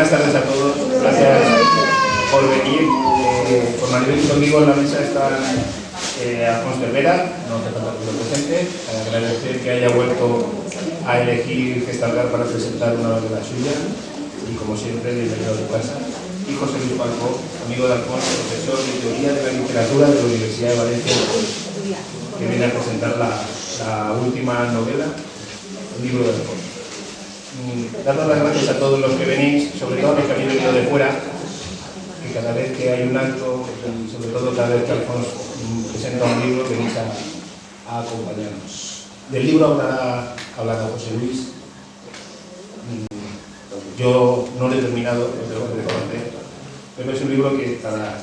Buenas tardes a todos, gracias por venir. Conmigo en la mesa está Alfonso Cervera, no hace falta que lo presente. Agradecer que haya vuelto a elegir Gestalgar para presentar una novela suya y, como siempre, bienvenido a tu casa. Y José Luis Falcó, amigo de Alfonso, profesor de Teoría de la Literatura de la Universidad de Valencia, que viene a presentar la última novela, el libro de Alfonso. Dando las gracias a todos los que venís, sobre todo a los que habéis venido de fuera, que cada vez que hay un acto, y sobre todo cada vez que Alfonso presenta un libro, venís a acompañarnos. Del libro hablará José Luis. Yo no lo he terminado, lo tengo que reconocer, pero es un libro que,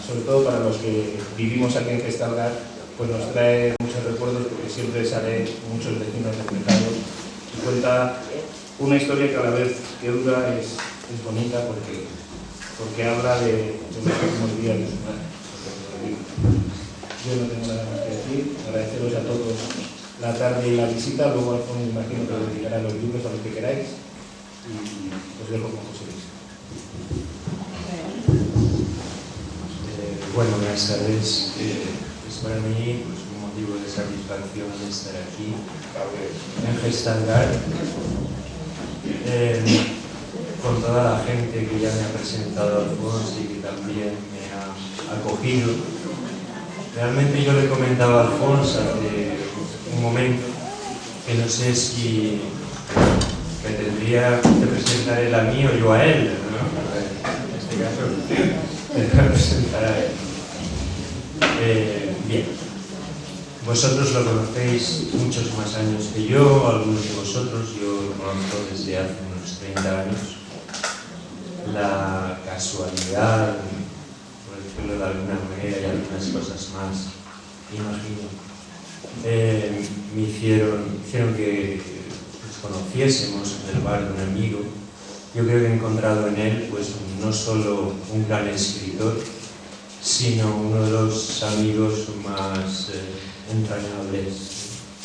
sobre todo para los que vivimos aquí en Gestalgar, pues nos trae muchos recuerdos, porque siempre sale muchos vecinos reflejados y cuenta una historia que a la vez que dura es bonita, porque habla de los últimos días de su madre. Yo no tengo nada más que decir, agradeceros a todos la tarde y la visita, luego Alfonso me imagino que dedicará los libros a los que queráis y os dejo con José Luis. Bueno, buenas tardes. Es para mí pues, un motivo de satisfacción estar aquí en Gestalgar. Con toda la gente que ya me ha presentado Alfonso y que también me ha acogido. Realmente yo le comentaba a Alfonso hace un momento que no sé si me tendría que presentar él a mí o yo a él, ¿no? En este caso me voy a presentar a él. Bien, vosotros lo conocéis muchos más años que yo, algunos de vosotros, yo lo conozco desde hace unos 30 años. La casualidad, por decirlo de alguna manera, y algunas cosas más, imagino, me hicieron que nos conociésemos en el bar de un amigo. Yo creo que he encontrado en él pues, no solo un gran escritor, sino uno de los amigos más entrañables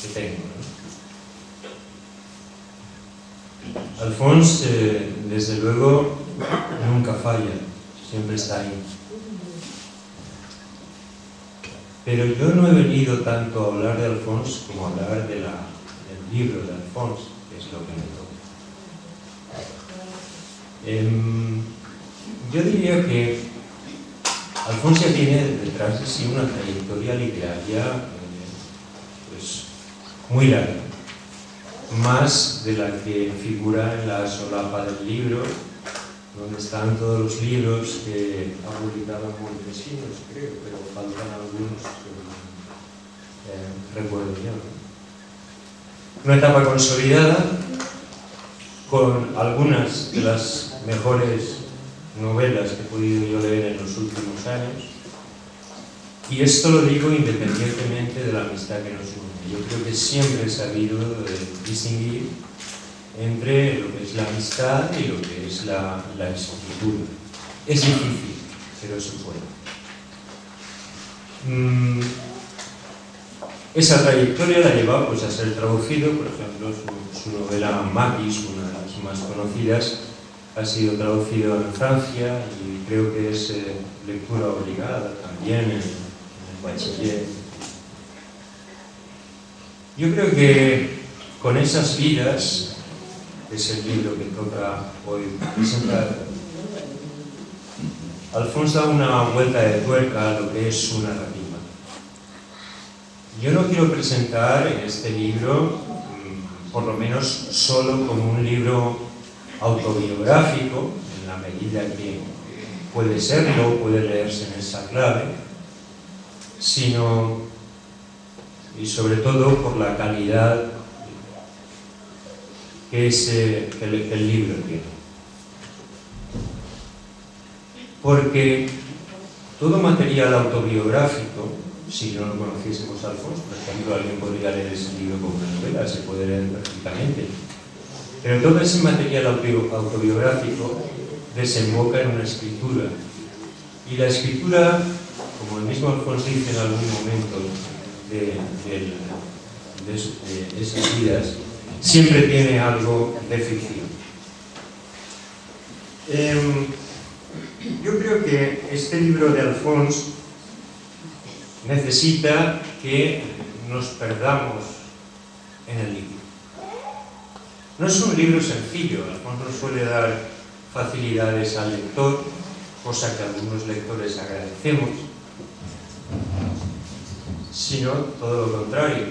que tengo, ¿no? Alfonso, desde luego, nunca falla, siempre está ahí. Pero yo no he venido tanto a hablar de Alfonso como a hablar del libro de Alfonso, que es lo que me toca. Yo diría que Alfonso ya tiene detrás de sí una trayectoria literaria pues, muy larga, más de la que figura en la solapa del libro, donde están todos los libros que ha publicado Montesinos, creo, pero faltan algunos que recuerdo yo. Una etapa consolidada con algunas de las mejores novelas que he podido yo leer en los últimos años, y esto lo digo independientemente de la amistad que nos une. Yo creo que siempre he sabido distinguir entre lo que es la amistad y lo que es la escritura. Es difícil, pero se puede. Esa trayectoria la ha llevado pues, a ser traducido, por ejemplo, su novela Maquis, una de las más conocidas, ha sido traducido en Francia y creo que es lectura obligada también en el bachiller. Yo creo que con esas vidas, que es el libro que toca hoy presentar, Alfonso da una vuelta de tuerca a lo que es su narrativa. Yo no quiero presentar este libro, por lo menos solo como un libro autobiográfico, en la medida que puede serlo, puede leerse en esa clave, sino, y sobre todo, por la calidad que el libro tiene. Porque todo material autobiográfico, si no lo conociésemos a Alfonso, por ejemplo, alguien podría leer ese libro como una novela, se puede leer perfectamente. Pero todo ese material autobiográfico desemboca en una escritura. Y la escritura, como el mismo Alfonso dice en algún momento de esas vidas, siempre tiene algo de ficción. Yo creo que este libro de Alfons necesita que nos perdamos en el libro. No es un libro sencillo, Alfons no suele dar facilidades al lector, cosa que algunos lectores agradecemos, sino todo lo contrario.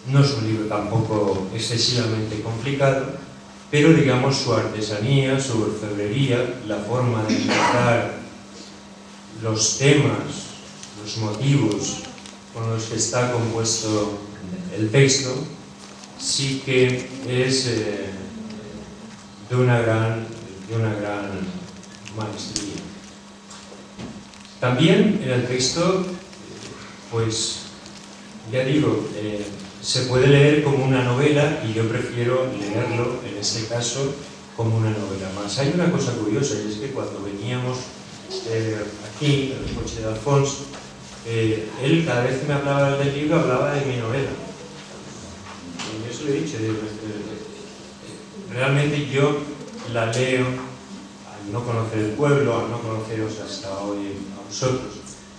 No es un libro tampoco excesivamente complicado, pero digamos su artesanía, su orfebrería, la forma de tratar los temas, los motivos con los que está compuesto el texto, sí que es de una gran maestría. También en el texto, pues ya digo, se puede leer como una novela y yo prefiero leerlo, en este caso, como una novela más. Hay una cosa curiosa y es que cuando veníamos aquí, en el coche de Alfons, él cada vez que me hablaba del libro hablaba de mi novela. Y yo se lo he dicho, realmente yo la leo, al no conocer el pueblo, al no conoceros hasta hoy a vosotros,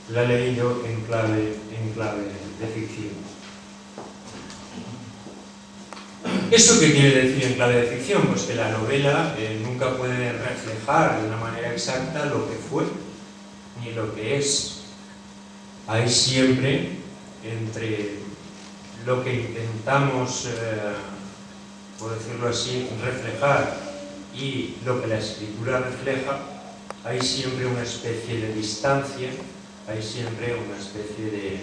la leí yo en clave de ficción. ¿Eso qué quiere decir en clave de ficción? Pues que la novela nunca puede reflejar de una manera exacta lo que fue ni lo que es. Hay siempre entre lo que intentamos, por decirlo así, reflejar y lo que la escritura refleja, hay siempre una especie de distancia, hay siempre una especie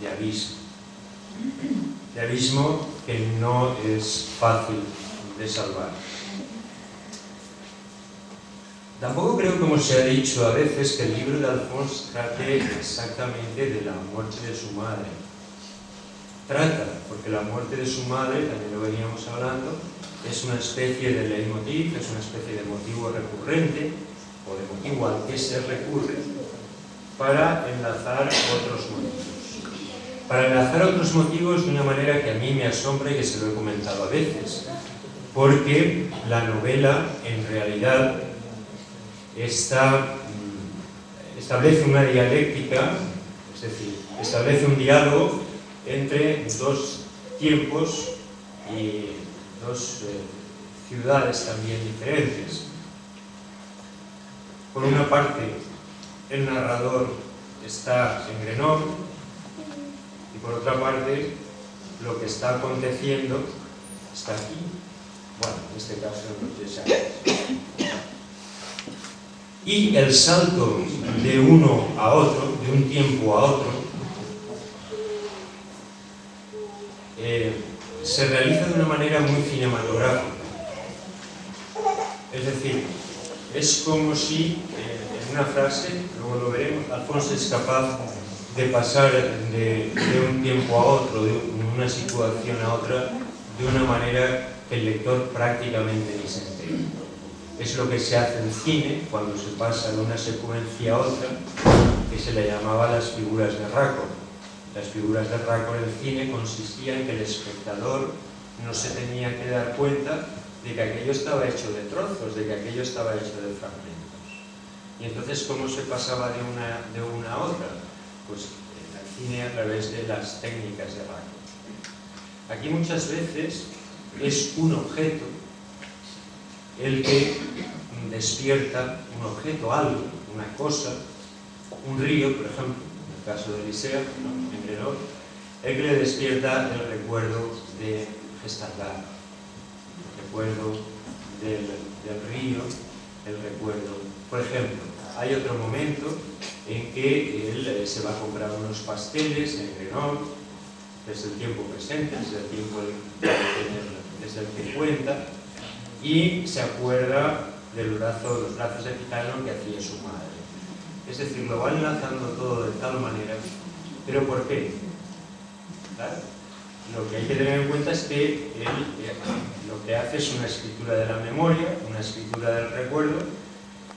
de abismo. De abismo que no es fácil de salvar. Tampoco creo, como se ha dicho a veces, que el libro de Alfons trate exactamente de la muerte de su madre. Trata, porque la muerte de su madre, también lo veníamos hablando, es una especie de leitmotiv, es una especie de motivo recurrente, o de motivo al que se recurre, para enlazar otros motivos. Para enlazar otros motivos de una manera que a mí me asombra y que se lo he comentado a veces, porque la novela en realidad establece una dialéctica, es decir, establece un diálogo entre dos tiempos y dos ciudades también diferentes. Por una parte, el narrador está en Grenoble, y por otra parte, lo que está aconteciendo está aquí. Bueno, en este caso en los 10 años. Y el salto de uno a otro, de un tiempo a otro, se realiza de una manera muy cinematográfica. Es decir, es como si, en una frase, luego lo veremos, Alfons es capaz de pasar de un tiempo a otro, de una situación a otra, de una manera que el lector prácticamente ni se entera. Es lo que se hace en cine cuando se pasa de una secuencia a otra, que se le llamaba las figuras de Raccord. Las figuras de Raccord en cine consistían en que el espectador no se tenía que dar cuenta de que aquello estaba hecho de trozos, de que aquello estaba hecho de fragmentos. Y entonces, ¿cómo se pasaba de una a otra? Pues en el cine a través de las técnicas de Raccord. Aquí muchas veces es un objeto el que despierta un objeto, algo, una cosa, un río, por ejemplo, en el caso de Eliseo, en Grenoble, el que le despierta el recuerdo de Gestaldar, el recuerdo del río, el recuerdo. Por ejemplo, hay otro momento en que él se va a comprar unos pasteles en Grenoble, desde el tiempo presente, desde el tiempo desde el que cuenta, y se acuerda de los brazos de gitano que hacía su madre. Es decir, lo va enlazando todo de tal manera. ¿Pero por qué? ¿Claro? Lo que hay que tener en cuenta es que él lo que hace es una escritura de la memoria, una escritura del recuerdo,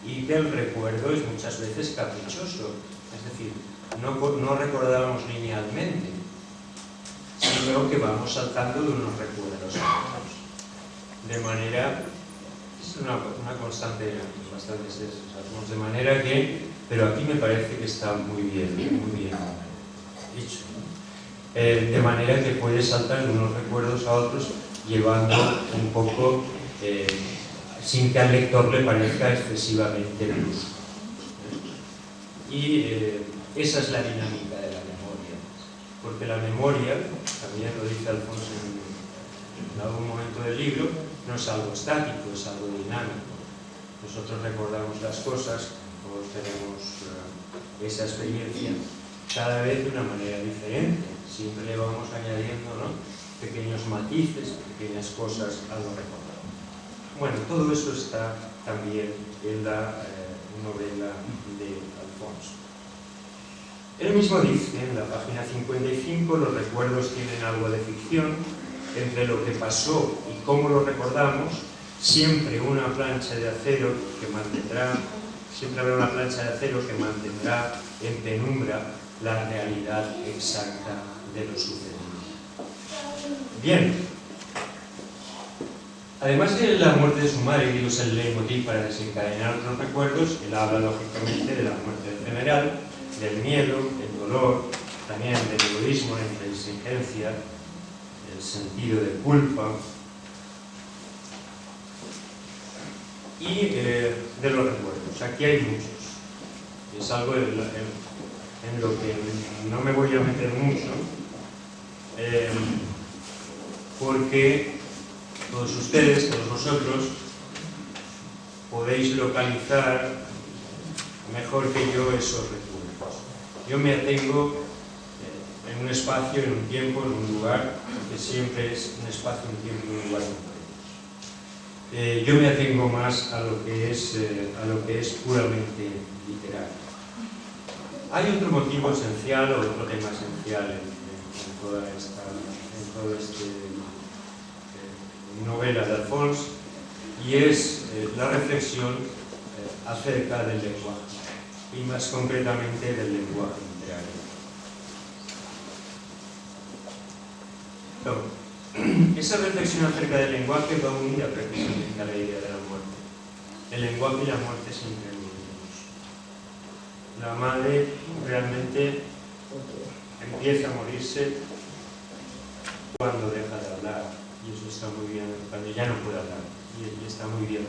y que el recuerdo es muchas veces caprichoso. Es decir, no recordamos linealmente, sino que vamos saltando de unos recuerdos a otros. De manera, es una constante en bastantes de esos Alfons, de manera que, pero aquí me parece que está muy bien dicho. De manera que puedes saltar de unos recuerdos a otros llevando un poco, sin que al lector le parezca excesivamente brusco. Y esa es la dinámica de la memoria, porque la memoria, también lo dice Alfonso en algún momento del libro, no es algo estático, es algo dinámico. Nosotros recordamos las cosas, todos tenemos esa experiencia, cada vez de una manera diferente. Siempre le vamos añadiendo, ¿no?, pequeños matices, pequeñas cosas a lo recordado. Bueno, todo eso está también en la novela de Alfonso. Él mismo dice en la página 55, los recuerdos tienen algo de ficción, entre lo que pasó y cómo lo recordamos, siempre una plancha de acero que mantendrá, siempre habrá una plancha de acero que mantendrá en penumbra la realidad exacta de lo sucedido. Bien. Además de la muerte de su madre, digo, es el leitmotiv para desencadenar otros recuerdos, él habla lógicamente de la muerte del general, del miedo, del dolor, también del egoísmo, de la intransigencia, el sentido de culpa y de los recuerdos. Aquí hay muchos. Es algo en lo que no me voy a meter mucho, porque todos ustedes, todos vosotros, podéis localizar mejor que yo esos recuerdos. Yo me atengo en un espacio, en un tiempo, en un lugar, que siempre es un espacio, un tiempo y un lugar concreto. Yo me atengo más a lo que es puramente literario. Hay otro motivo esencial o otro tema esencial en toda esta novela de Alfonso, y es la reflexión acerca del lenguaje, y más concretamente del lenguaje literario. Esa reflexión acerca del lenguaje va unida precisamente a la idea de la muerte. El lenguaje y la muerte siempre unidos. La madre realmente empieza a morirse cuando deja de hablar, y eso está muy bien, cuando ya no puede hablar, y está muy bien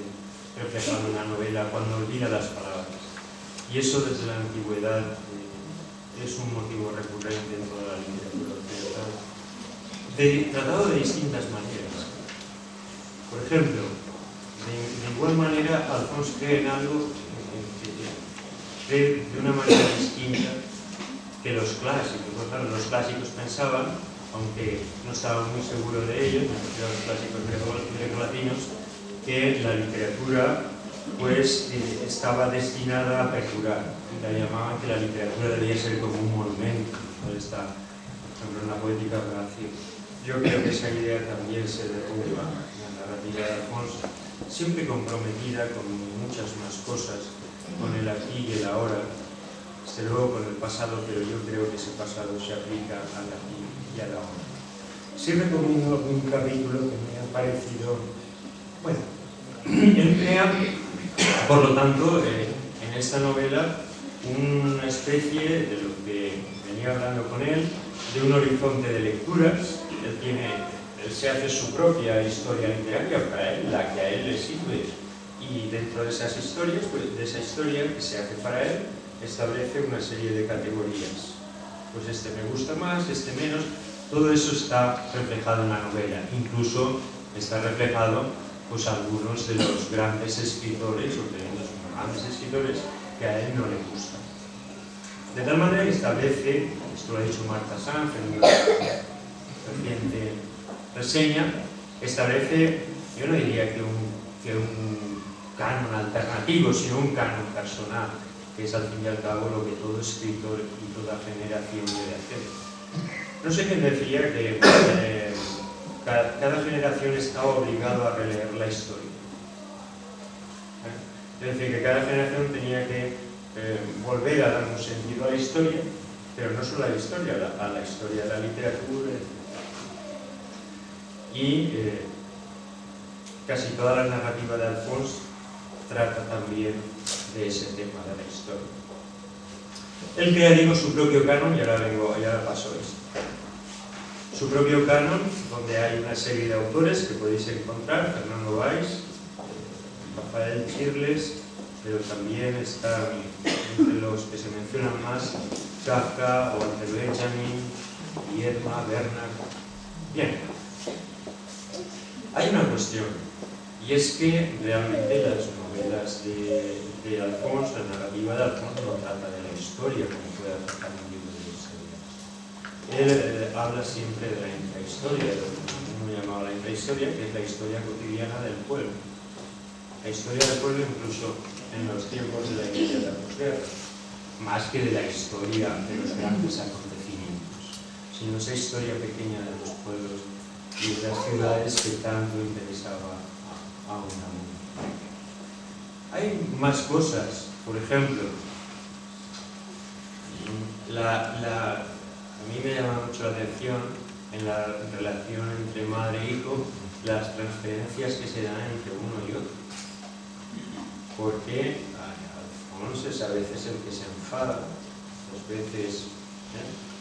reflejado en la novela, cuando olvida las palabras. Y eso desde la antigüedad es un motivo recurrente en toda la literatura occidental, tratado de distintas maneras. Por ejemplo, de igual manera, Alfonso cree en algo cree de una manera distinta que los clásicos. Por ejemplo, los clásicos pensaban, aunque no estaban muy seguros de ello, los clásicos grecolatinos, que la literatura pues estaba destinada a perdurar. La llamaban que la literatura debía ser como un monumento. Ahí está, por ejemplo, en la poética Horacio. Yo creo que esa idea también se derrumba en la narrativa de Alfonso, siempre comprometida con muchas más cosas, con el aquí y el ahora, desde luego con el pasado, pero yo creo que ese pasado se aplica al aquí y a la ahora. Sí recomiendo algún capítulo que me ha parecido, bueno, emplea, por lo tanto, en esta novela, una especie de lo que venía hablando con él, de un horizonte de lecturas. Él se hace su propia historia literaria para él, la que a él le sirve, y dentro de esas historias, pues, de esa historia que se hace para él, establece una serie de categorías. Pues este me gusta más, este menos. Todo eso está reflejado en la novela. Incluso está reflejado pues algunos de los grandes escritores o de los grandes escritores que a él no le gustan. De tal manera que establece, esto lo ha dicho Marta Sanz en una reciente reseña, establece, yo no diría que un canon alternativo, sino un canon personal, que es al fin y al cabo lo que todo escritor y toda generación debe hacer. No sé quién decía que cada generación está obligado a releer la historia. Es decir, que cada generación tenía que volver a dar un sentido a la historia, pero no solo a la historia de la literatura. Y casi toda la narrativa de Alphonse trata también de ese tema de la historia. Él crea, digo, su propio canon, y ahora paso esto. Su propio canon, donde hay una serie de autores que podéis encontrar: Fernando Valls, Rafael Shirles, pero también está entre los que se mencionan más Kafka, Walter Benjamin, Viedma, Bernard. Bien, hay una cuestión, y es que realmente las novelas de Alphonse, la narrativa de Alphonse, no trata de la historia como puede tratar un libro de historia. Él habla siempre de la intrahistoria, de lo que uno llamaba la intrahistoria, que es la historia cotidiana del pueblo. La historia del pueblo incluso en los tiempos de la inmediata posguerra, más que de la historia de los grandes acontecimientos, sino esa historia pequeña de los pueblos y de las ciudades que tanto interesaba a una mujer. Hay más cosas, por ejemplo, a mí me llama mucho la atención en la relación entre madre e hijo las transferencias que se dan entre uno y otro. Porque Alphonse es a veces el que se enfada, otras veces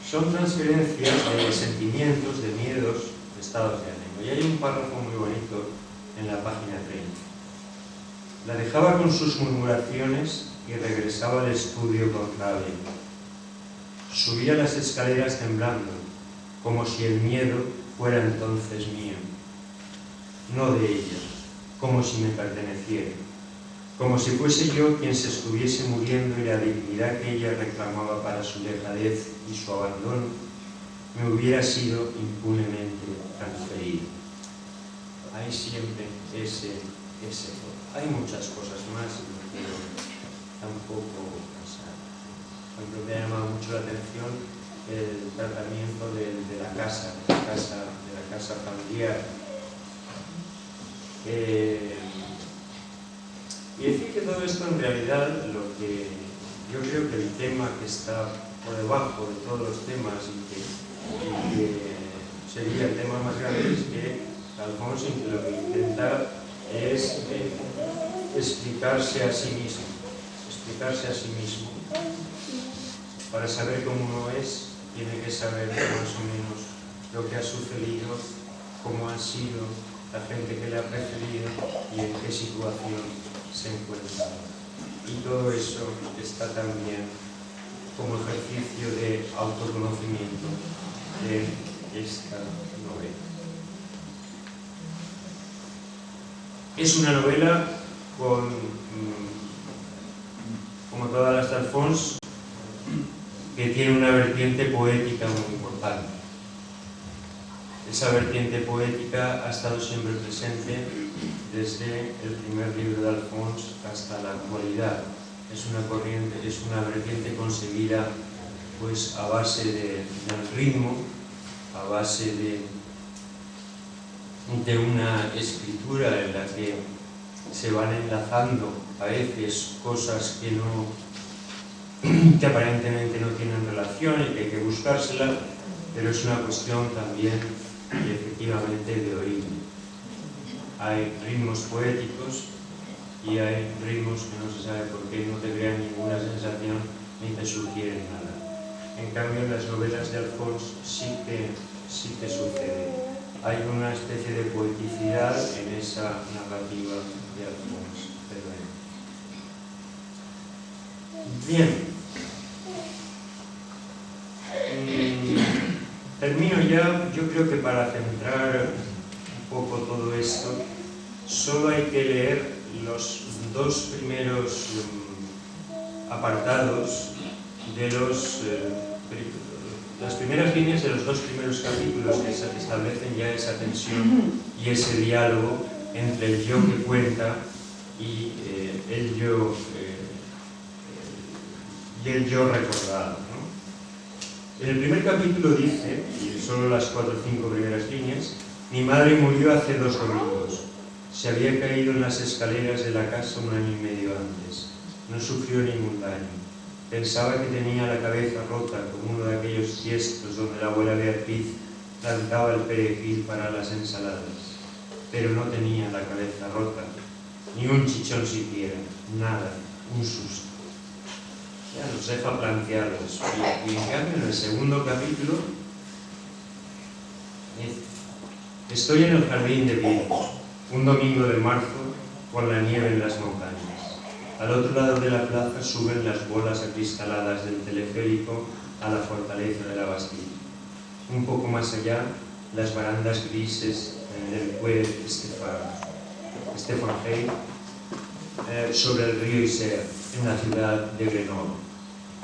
son transferencias de sentimientos, de miedos, de estados de ánimo. Y hay un párrafo muy bonito en la página 30. La dejaba con sus murmuraciones y regresaba al estudio con rabia. Subía las escaleras temblando, como si el miedo fuera entonces mío, no de ella, como si me perteneciera, como si fuese yo quien se estuviese muriendo y la dignidad que ella reclamaba para su dejadez y su abandono me hubiera sido impunemente transferido. Hay siempre ese fondo. Hay muchas cosas más, pero tampoco pasar. Por ejemplo, me ha llamado mucho la atención el tratamiento de la casa familiar. Y decir que todo esto en realidad, lo que yo creo que el tema que está por debajo de todos los temas y que sería el tema más grande, es que Alphonse lo que intenta es explicarse a sí mismo. Para saber cómo uno es, tiene que saber más o menos lo que ha sucedido, cómo ha sido la gente que le ha precedido y en qué situación se encuentra. Y todo eso está también como ejercicio de autoconocimiento de esta novela. Es una novela como todas las de Alphonse, que tiene una vertiente poética muy importante. Esa vertiente poética ha estado siempre presente desde el primer libro de Alphonse hasta la actualidad. Es una vertiente concebida pues a base del ritmo, a base de una escritura en la que se van enlazando a veces cosas que aparentemente no tienen relación y que hay que buscárselas, pero es una cuestión también y efectivamente de oído. Hay ritmos poéticos y hay ritmos que no se sabe por qué no te crean ninguna sensación ni te sugieren nada. En cambio, en las novelas de Alphonse sí que sucede. Hay una especie de poeticidad en esa narrativa de Alphonse. Bien. Termino ya. Yo creo que para centrar un poco todo esto, solo hay que leer los dos primeros apartados de las primeras líneas de los dos primeros capítulos que establecen ya esa tensión y ese diálogo entre el yo que cuenta y el yo recordado, ¿no? En el primer capítulo dice, y solo las 4 o 5 primeras líneas: mi madre murió hace 2 domingos. Se había caído en las escaleras de la casa 1 año y medio antes. No sufrió ningún daño. Pensaba que tenía la cabeza rota, como uno de aquellos tiestos donde la abuela Beatriz plantaba el perejil para las ensaladas. pero no tenía la cabeza rota, ni un chichón siquiera, nada, un susto. Ya nos deja plantear eso. Y en cambio, en el segundo capítulo, estoy en el jardín de Vigo, un domingo de marzo, con la nieve en las montañas. Al otro lado de la plaza suben las bolas acristaladas del teleférico a la fortaleza de la Bastilla. Un poco más allá, las barandas grises del Puig Stephenheim sobre el río Isère, en la ciudad de Grenoble.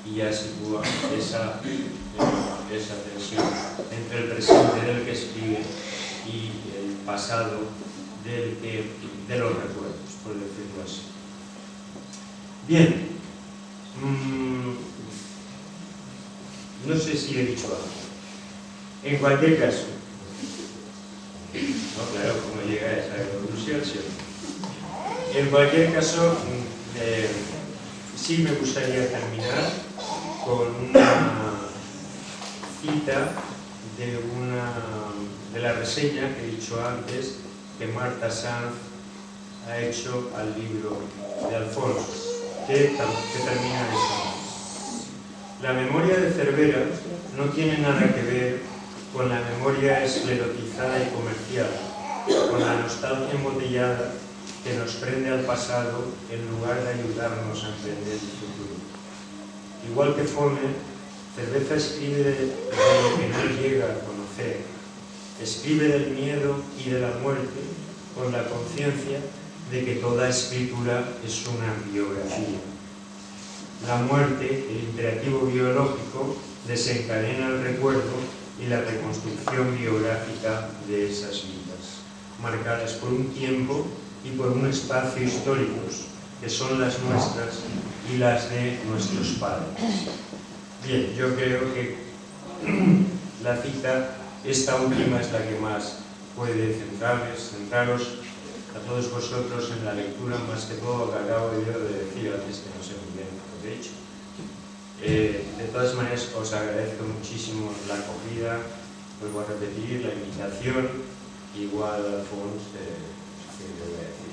Y ya sitúa esa tensión entre el presente del que escribe y el pasado de los recuerdos, por decirlo así. Bien, no sé si he dicho algo. En cualquier caso, no, claro, ¿cómo llega a esa conclusión? ¿Sí? En cualquier caso, sí me gustaría terminar con una cita de la reseña que he dicho antes que Marta Sanz ha hecho al libro de Alfonso, que termina de eso. La memoria de Cervera no tiene nada que ver con la memoria esclerotizada y comercial, con la nostalgia embotellada que nos prende al pasado en lugar de ayudarnos a emprender el futuro. Igual que Follner, Cerveza escribe de lo que no llega a conocer, escribe del miedo y de la muerte con la conciencia de que toda escritura es una biografía. La muerte, el imperativo biológico, desencadena el recuerdo y la reconstrucción biográfica de esas vidas, marcadas por un tiempo y por un espacio históricos, que son las nuestras y las de nuestros padres. Bien, yo creo que la cita, esta última, es la que más puede centraros a todos vosotros en la lectura, más que todo lo que acabo yo de decir antes, que no sé muy bien lo que he dicho. De todas maneras, os agradezco muchísimo la acogida, vuelvo a repetir, la invitación, igual Alfonso, que le voy a decir.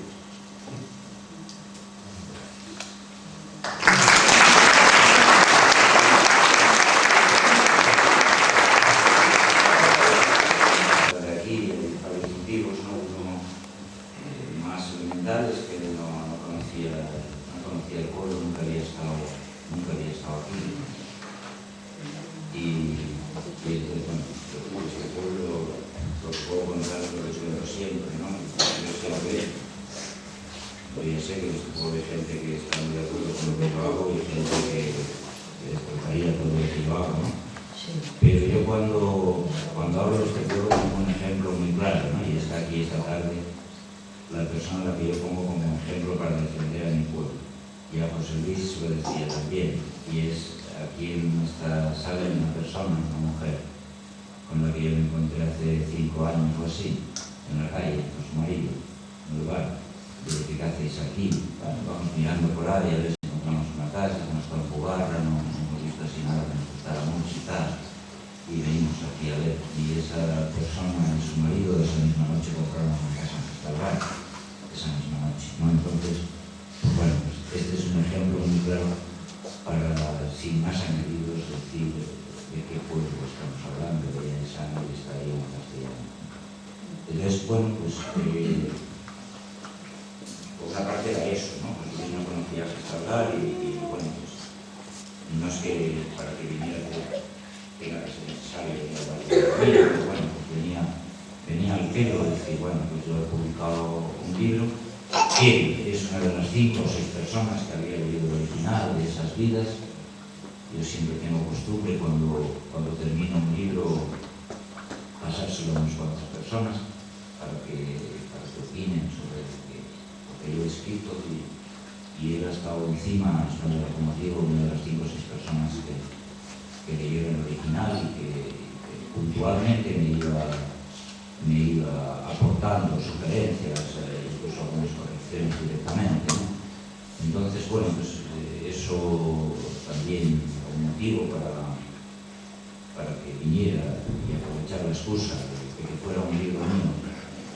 para que viniera y aprovechar la excusa de que fuera un libro mío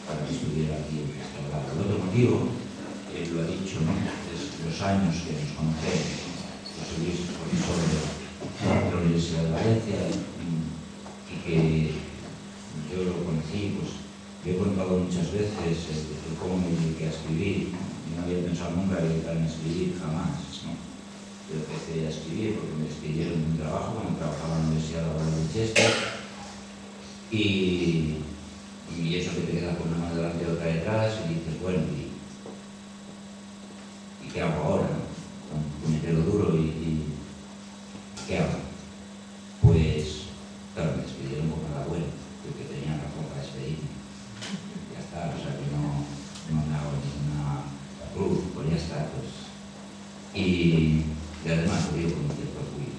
para que estuviera aquí en esta hora. El otro motivo, lo ha dicho, ¿no?, es los años que nos conocemos. José Luis, profesor de la Universidad de Valencia, y que yo lo conocí, pues yo he contado muchas veces cómo me dediqué a escribir. Yo no había pensado nunca dedicarme a escribir, jamás, ¿no? Yo empecé a escribir porque me despidieron de un trabajo cuando trabajaba en la Universidad de Manchester, y eso que te queda con una mano delante y otra detrás, y dices, bueno, ¿y qué hago ahora, no? Me quedo duro y ¿qué hago? Pues, claro, me despidieron con mala buena, porque tenía razón para despedirme. Ya está, o sea que no me hago ninguna cruz, pues ya está, pues. Y además lo digo con un cierto orgullo.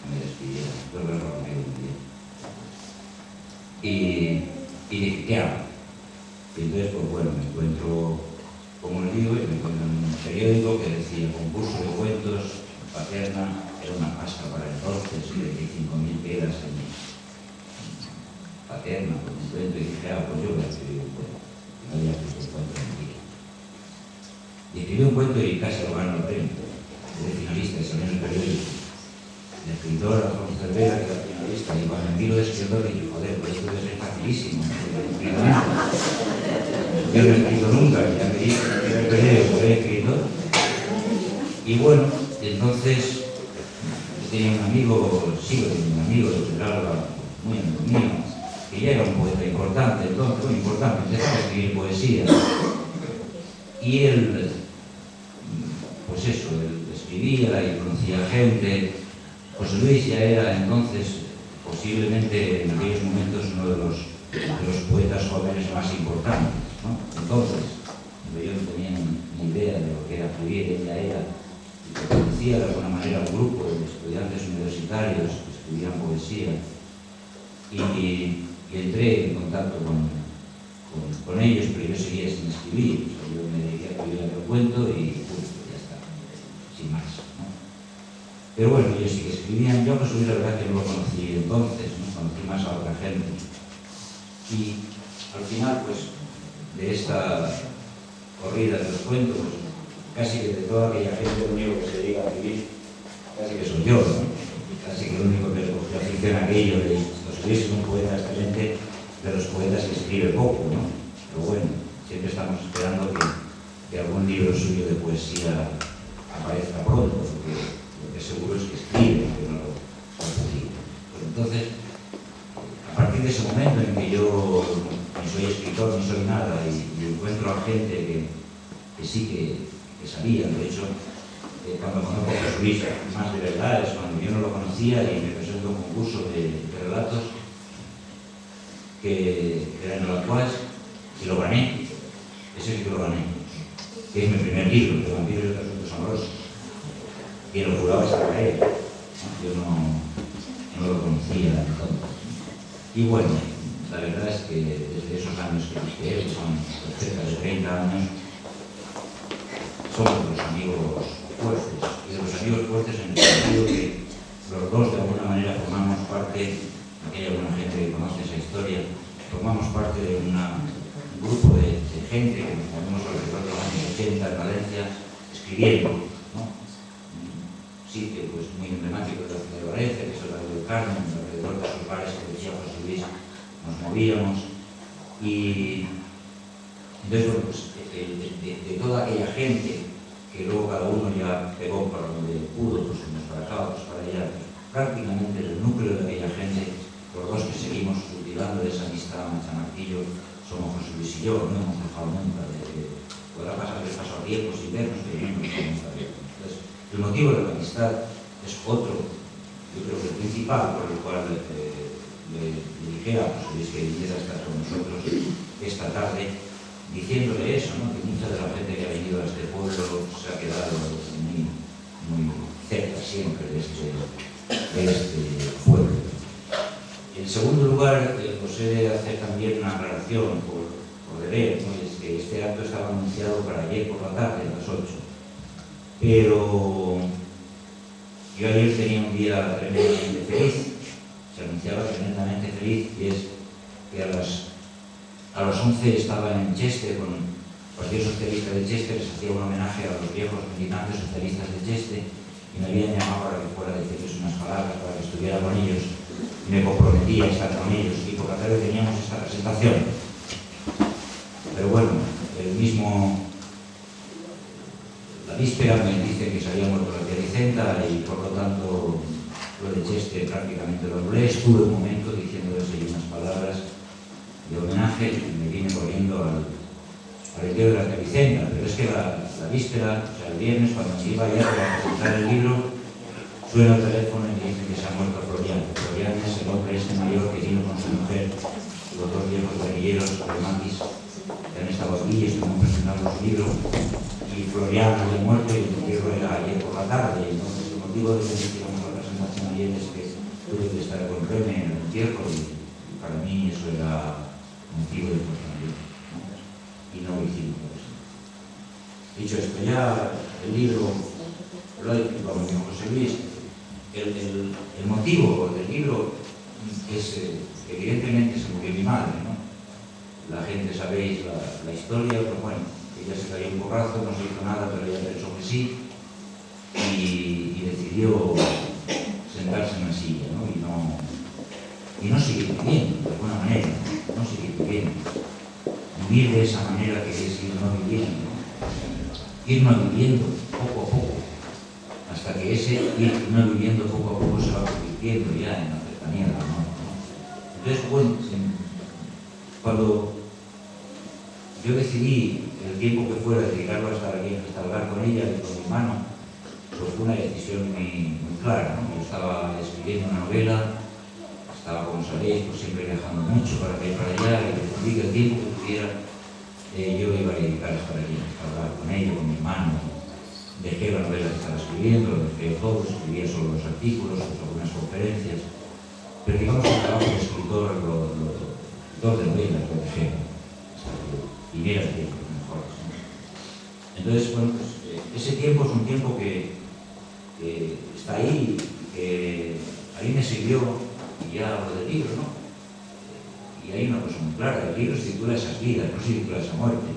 Me despidieron, creo que lo conmigo un día. Y dije, ¿qué hago? Y entonces, pues bueno, me encuentro, como les digo, y me encuentro en un periódico que decía concurso de cuentos, Paterna, era una pasta para entonces, 25.000 pelas en Paterna, con un cuento, y dije, pues yo voy a escribir un cuento. Y no había escrito un cuento en mi vida. Y escribí un cuento y casi lo ganó el premio. De finalista, y salió en el periódico. El escritor Alfonso Cervera, que era finalista, y cuando me miro de escritor dije, joder, pues esto debe ser facilísimo. Yo no he escrito nunca, ya me dije que era el periódico, era escritor. Y bueno, entonces tenía un amigo, sigo teniendo un amigo de Alba, muy amigo mío, que ya era un poeta importante, entonces, muy importante, empezaba a escribir poesía. Y él, pues eso, él escribía y conocía gente. José Luis ya era entonces, posiblemente en aquellos momentos, uno de los poetas jóvenes más importantes, ¿no? Entonces, yo no tenía ni idea de lo que era escribir, él ya era, y que conocía de alguna manera un grupo de estudiantes universitarios que escribían poesía, y entré en contacto con ellos, pero yo seguía sin escribir. O sea, yo me dediqué a escribir el cuento y pues ya está, sin más, ¿no? Pero bueno, ellos sí que escribían. Yo, José Luis, la verdad que no lo conocí entonces, ¿no? Conocí más a otra gente. Y al final, pues, de esta corrida de los cuentos, pues, casi que de toda aquella gente, lo único que se dedica a escribir, casi que soy yo, ¿no? Casi que lo único que le cogió afición a aquello de José Luis es un poeta excelente, de los poetas que escribe poco, ¿no? Pero bueno, siempre estamos esperando que algún libro suyo de poesía aparezca pronto, porque lo que seguro es que escribe, que no lo publica. Pues entonces, a partir de ese momento en que yo ni soy escritor ni soy nada, y encuentro a gente que sí que sabía, de hecho, cuando conozco a José Luis más de verdad es cuando yo no lo conocía y me presento a un concurso de relatos que era en el Alcoaz, y lo gané. Ese sí que lo gané, que es mi primer libro, de vampiros y otros asuntos amorosos. Y lo juraba hasta caer, ¿no? Yo no lo conocía entonces. Y bueno, la verdad es que desde esos años que dije, que son cerca de 30 años, somos los amigos fuertes. Y de los amigos fuertes en el sentido que los dos de alguna manera formamos parte, aquí hay alguna gente que conoce esa historia, formamos parte de un grupo de gente que nos movemos alrededor de los años 80 en Valencia, escribiendo, ¿no? Un sitio pues, muy emblemático de la ciudad de Valencia, que es el barrio del Carmen, alrededor de esos bares que decía José Luis, nos movíamos. Y entonces, bueno, pues, de toda aquella gente que luego cada uno ya pegó para donde pudo, pues unos para acá, otros para allá, prácticamente el núcleo de aquella gente, los dos que seguimos cultivando esa amistad Machamartillo, somos José Luis y yo, no hemos dejado nunca de que podrá pasar que pasar tiempos sin vernos, pero no hemos dejado nunca de vernos. Entonces, el motivo de la amistad es otro, yo creo que el principal, por el cual le dije a José Luis que viniera a estar con nosotros esta tarde, diciéndole eso, ¿no? Que mucha de la gente que ha venido a este pueblo se ha quedado muy cerca siempre de este pueblo. En segundo lugar, os he de hacer también una aclaración por deber, ¿no? Es que este acto estaba anunciado para ayer por la tarde, a las 8. Pero yo ayer tenía un día tremendamente feliz, se anunciaba tremendamente feliz, y es que a las A las 11 estaba en Cheste con el Partido Socialista de Cheste, les hacía un homenaje a los viejos militantes socialistas de Cheste y me habían llamado para que fuera a decirles unas palabras, para que estuviera con ellos y me comprometía a estar con ellos y por la tarde teníamos esta presentación. Pero bueno, la víspera me dice que se había muerto la tía Vicenta y por lo tanto lo de Cheste prácticamente lo hablé. Estuve un momento diciéndoles ahí unas palabras de homenaje y me vine corriendo al entierro de la tía Vicenta, pero es que la víspera, o sea el viernes, cuando me iba ya para presentar el libro, suena el teléfono y me dicen que se ha muerto Florian. Florian es el hombre este mayor que vino con su mujer, los dos viejos guerrilleros de Maquis, que han estado aquí y estuvimos presentando su libro, y Florian había muerto y el entierro era ayer por la tarde. Entonces el motivo de que hiciéramos la presentación ayer es que tuve que estar con Reme en el entierro y para mí eso era motivo de importancia, ¿no? Y no lo hicimos por eso. Dicho esto, ya el libro, lo ha explicado mi amigo José Luis, el motivo del libro es, evidentemente, se murió mi madre, ¿no? La gente sabéis la historia, pero bueno, ella se cayó un porrazo, no se hizo nada, pero ella pensó que sí, y decidió sentarse en la silla, ¿no? Y no seguir viviendo, de alguna manera, no seguir viviendo. Vivir de esa manera que es ir no viviendo, ¿no? Ir no viviendo poco a poco, hasta que ese ir no viviendo poco a poco se va convirtiendo ya en la cercanía del amor, ¿no? Entonces, bueno, cuando yo decidí el tiempo que fuera dedicarlo a estar aquí, a hablar con ella y con mi hermano, pues fue una decisión muy clara, ¿no? Yo estaba escribiendo una novela, estaba, como sabéis, pues siempre viajando mucho para acá y para allá, y decidí que el tiempo que tuviera yo iba a dedicar a estar aquí, a hablar con ella, con mi hermano. Dejé la novela que estaba escribiendo, lo dejé todo, escribía solo los artículos, pues algunas conferencias, pero digamos que el trabajo de escritor, escritor de novelas, lo dejé, y mira el tiempo, mejores, ¿no? Entonces, bueno, pues ese tiempo es un tiempo que está ahí, que a mí me sirvió. Y ya hablo del libro, ¿no? Y hay una cosa muy clara, el libro se titula Esas vidas, no se titula Esa muerte.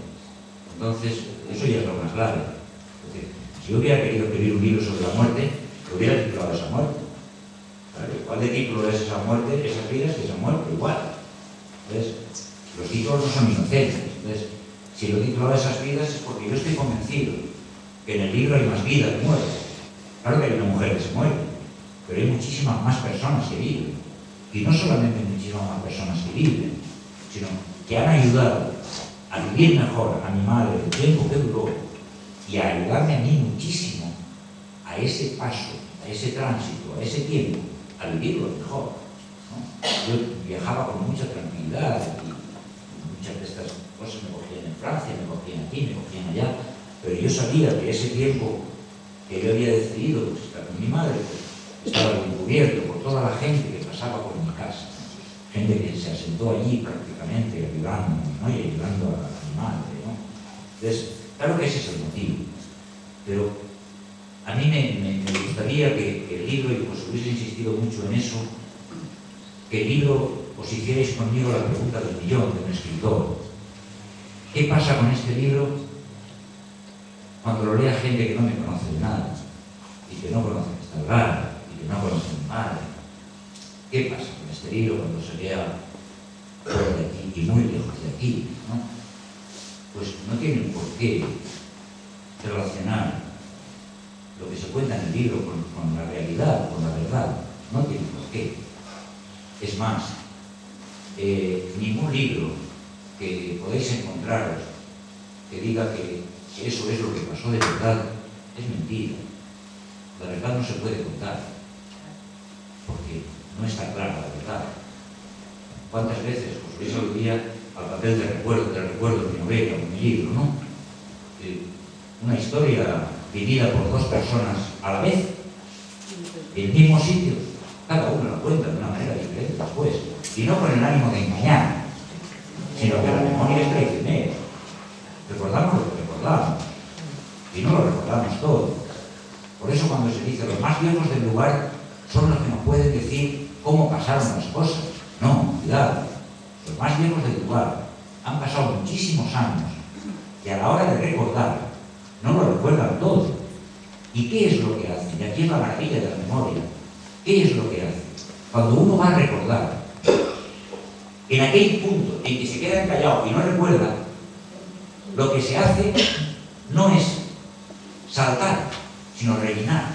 Entonces, eso ya es lo más clave. Es decir, si yo hubiera querido escribir un libro sobre la muerte, lo hubiera titulado Esa muerte. ¿Vale? ¿Cuál de título es Esa muerte? Esas vidas que Esa muerte, igual. Entonces, los títulos no son inocentes. Entonces, si lo he titulado Esas vidas es porque yo estoy convencido que en el libro hay más vida que muerte. Claro que hay una mujer que se muere, pero hay muchísimas más personas que viven. Y no solamente muchísimas más personas que viven, sino que han ayudado a vivir mejor a mi madre el tiempo que duró y a ayudarme a mí muchísimo a ese paso, a ese tránsito, a ese tiempo, a vivirlo mejor, ¿no? Yo viajaba con mucha tranquilidad y muchas de estas cosas me cogían en Francia, me cogían aquí, me cogían allá, pero yo sabía que ese tiempo que yo había decidido pues, estar con mi madre, pues, estaba bien cubierto por toda la gente que pasaba por mi casa, gente que se asentó allí prácticamente ayudándome, ¿no? Y ayudando a mi madre, ¿no? Entonces, claro que ese es el motivo, pero a mí me gustaría que el libro, y pues hubiese insistido mucho en eso, que el libro os hicierais conmigo la pregunta del millón de un escritor. ¿Qué pasa con este libro cuando lo lea gente que no me conoce de nada y que no conoce esta lugar? No conoce a mi madre? ¿Qué pasa con este libro cuando se lea fuera de aquí y muy lejos de aquí, ¿no? Pues no tienen por qué relacionar lo que se cuenta en el libro con la realidad, con la verdad. No tienen por qué. Es más, ningún libro que podáis encontraros que diga que eso es lo que pasó de verdad es mentira. La verdad no se puede contar, porque no está clara la verdad. ¿Cuántas veces os veis aludía al papel de recuerdo de mi novela o mi libro, ¿no? Una historia vivida por dos personas a la vez, en el mismo sitio, cada uno la cuenta de una manera diferente después, y no con el ánimo de engañar, sino que la memoria es traicionera. Recordamos lo que recordamos, y no lo recordamos todo. Por eso cuando se dice los más viejos del lugar son los que nos pueden decir cómo pasaron las cosas. No, cuidado. Los más viejos del lugar han pasado muchísimos años y a la hora de recordar no lo recuerdan todo. ¿Y qué es lo que hacen? Y aquí es la maravilla de la memoria. ¿Qué es lo que hace? Cuando uno va a recordar, en aquel punto en que se queda callado y no recuerda, lo que se hace no es saltar, sino rellenar.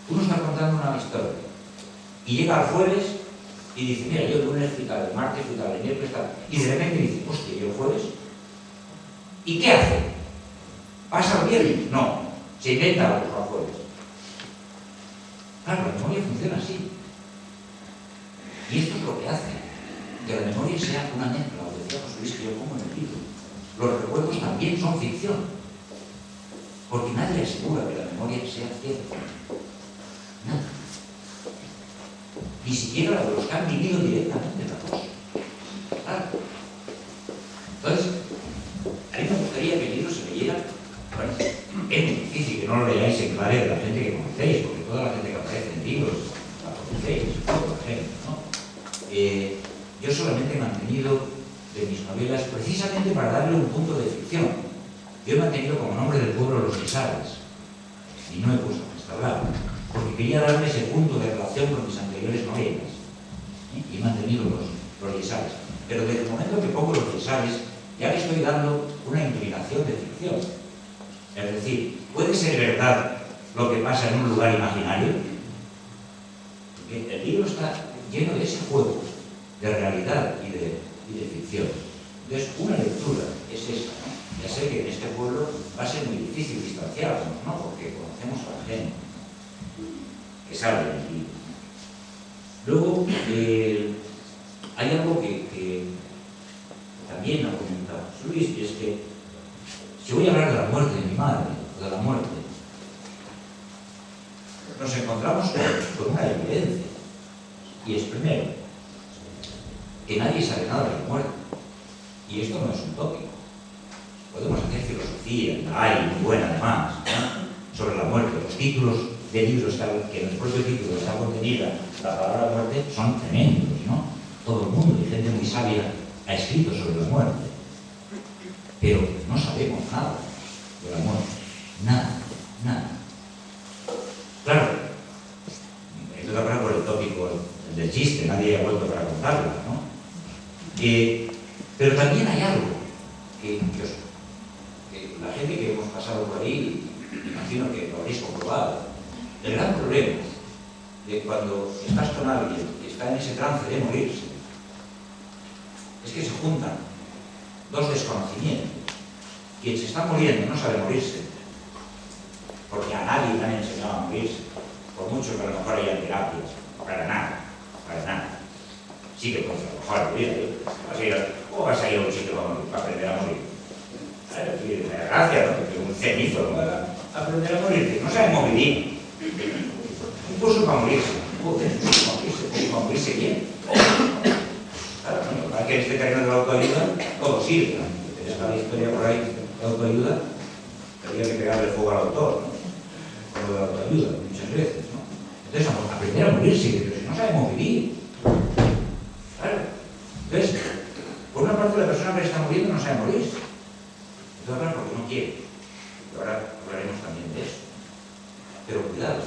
Uno está contando una historia y llega al jueves y dice, mira, yo el lunes fui tal, el martes fui tal, el miércoles tal, y de repente dice, hostia, ¿y el jueves? ¿Y qué hace? ¿Pasa el viernes? No, se inventa algo para el jueves. Claro, la memoria funciona así. Y esto es lo que hace que la memoria sea una mezcla, lo decía José Luis, que yo pongo en el libro. Los recuerdos también son ficción, porque nadie asegura que la memoria sea cierta. Nada. Ni siquiera la de los que han vivido directamente la cosa. Claro. Entonces, a mí me gustaría que el libro se leyera. Bueno, es muy difícil que no lo leáis en clave de la gente que conocéis, porque toda la gente que aparece en libros la conocéis, toda la gente, ¿no? Yo solamente he mantenido de mis novelas, precisamente para darle un punto de ficción. Yo he mantenido como nombre del pueblo Los Guisares, y no he puesto restaurado, porque quería darle ese punto de relación con mis anteriores novelas, y he mantenido los Guisares. Pero desde el momento que pongo Los Guisares, ya le estoy dando una inclinación de ficción. Es decir, ¿puede ser verdad lo que pasa en un lugar imaginario? Porque el libro está lleno de ese juego de realidad y de ficción. Entonces, una lectura es esa, ¿no? Ya sé que en este pueblo va a ser muy difícil distanciarnos, ¿no? Porque conocemos a la gente que sale del libro. Luego, hay algo que también ha comentado Luis, y es que si voy a hablar de la muerte de mi madre, o de la muerte, nos encontramos con una evidencia, y es primero, que nadie sabe nada de la muerte, y esto no es un tópico. Podemos hacer filosofía, hay muy buena además, ¿no? Sobre la muerte. Los títulos de libros que en el propio título está contenida la palabra muerte son tremendos, ¿no? Todo el mundo, y gente muy sabia, ha escrito sobre la muerte. Pero no sabemos nada de la muerte. Nada, nada. Claro, esto es hablar por el tópico del chiste, nadie ha vuelto para contarlo, ¿no? Pero también hay algo que la gente que hemos pasado por ahí, imagino que lo habréis comprobado. El gran problema de cuando estás con alguien que está en ese trance de morirse es que se juntan dos desconocimientos. Quien se está muriendo no sabe morirse, porque a nadie le han enseñado a morirse, por mucho que a lo mejor hayan terapias, para nada, para nada. Sí que puedes a lo mejor morir, ¿cómo vas a ir a un sitio para aprender a morir? Gracias, ¿no? Porque un cenizo, ¿no? Aprender a morir, no sabemos vivir. Incluso para morirse, para morirse bien. Claro, ¿no? Para que en este terreno de la autoayuda todo sirve, ¿no? Está la historia por ahí de autoayuda, que había que pegarle fuego al autor, ¿no? Con lo de la autoayuda, muchas veces, ¿no? Entonces, aprender a morirse, pero si no sabemos vivir. Claro. Entonces, por una parte la persona que está muriendo no sabe morirse. Entonces, claro, porque no quiere. Y ahora hablaremos también de eso. Pero cuidado.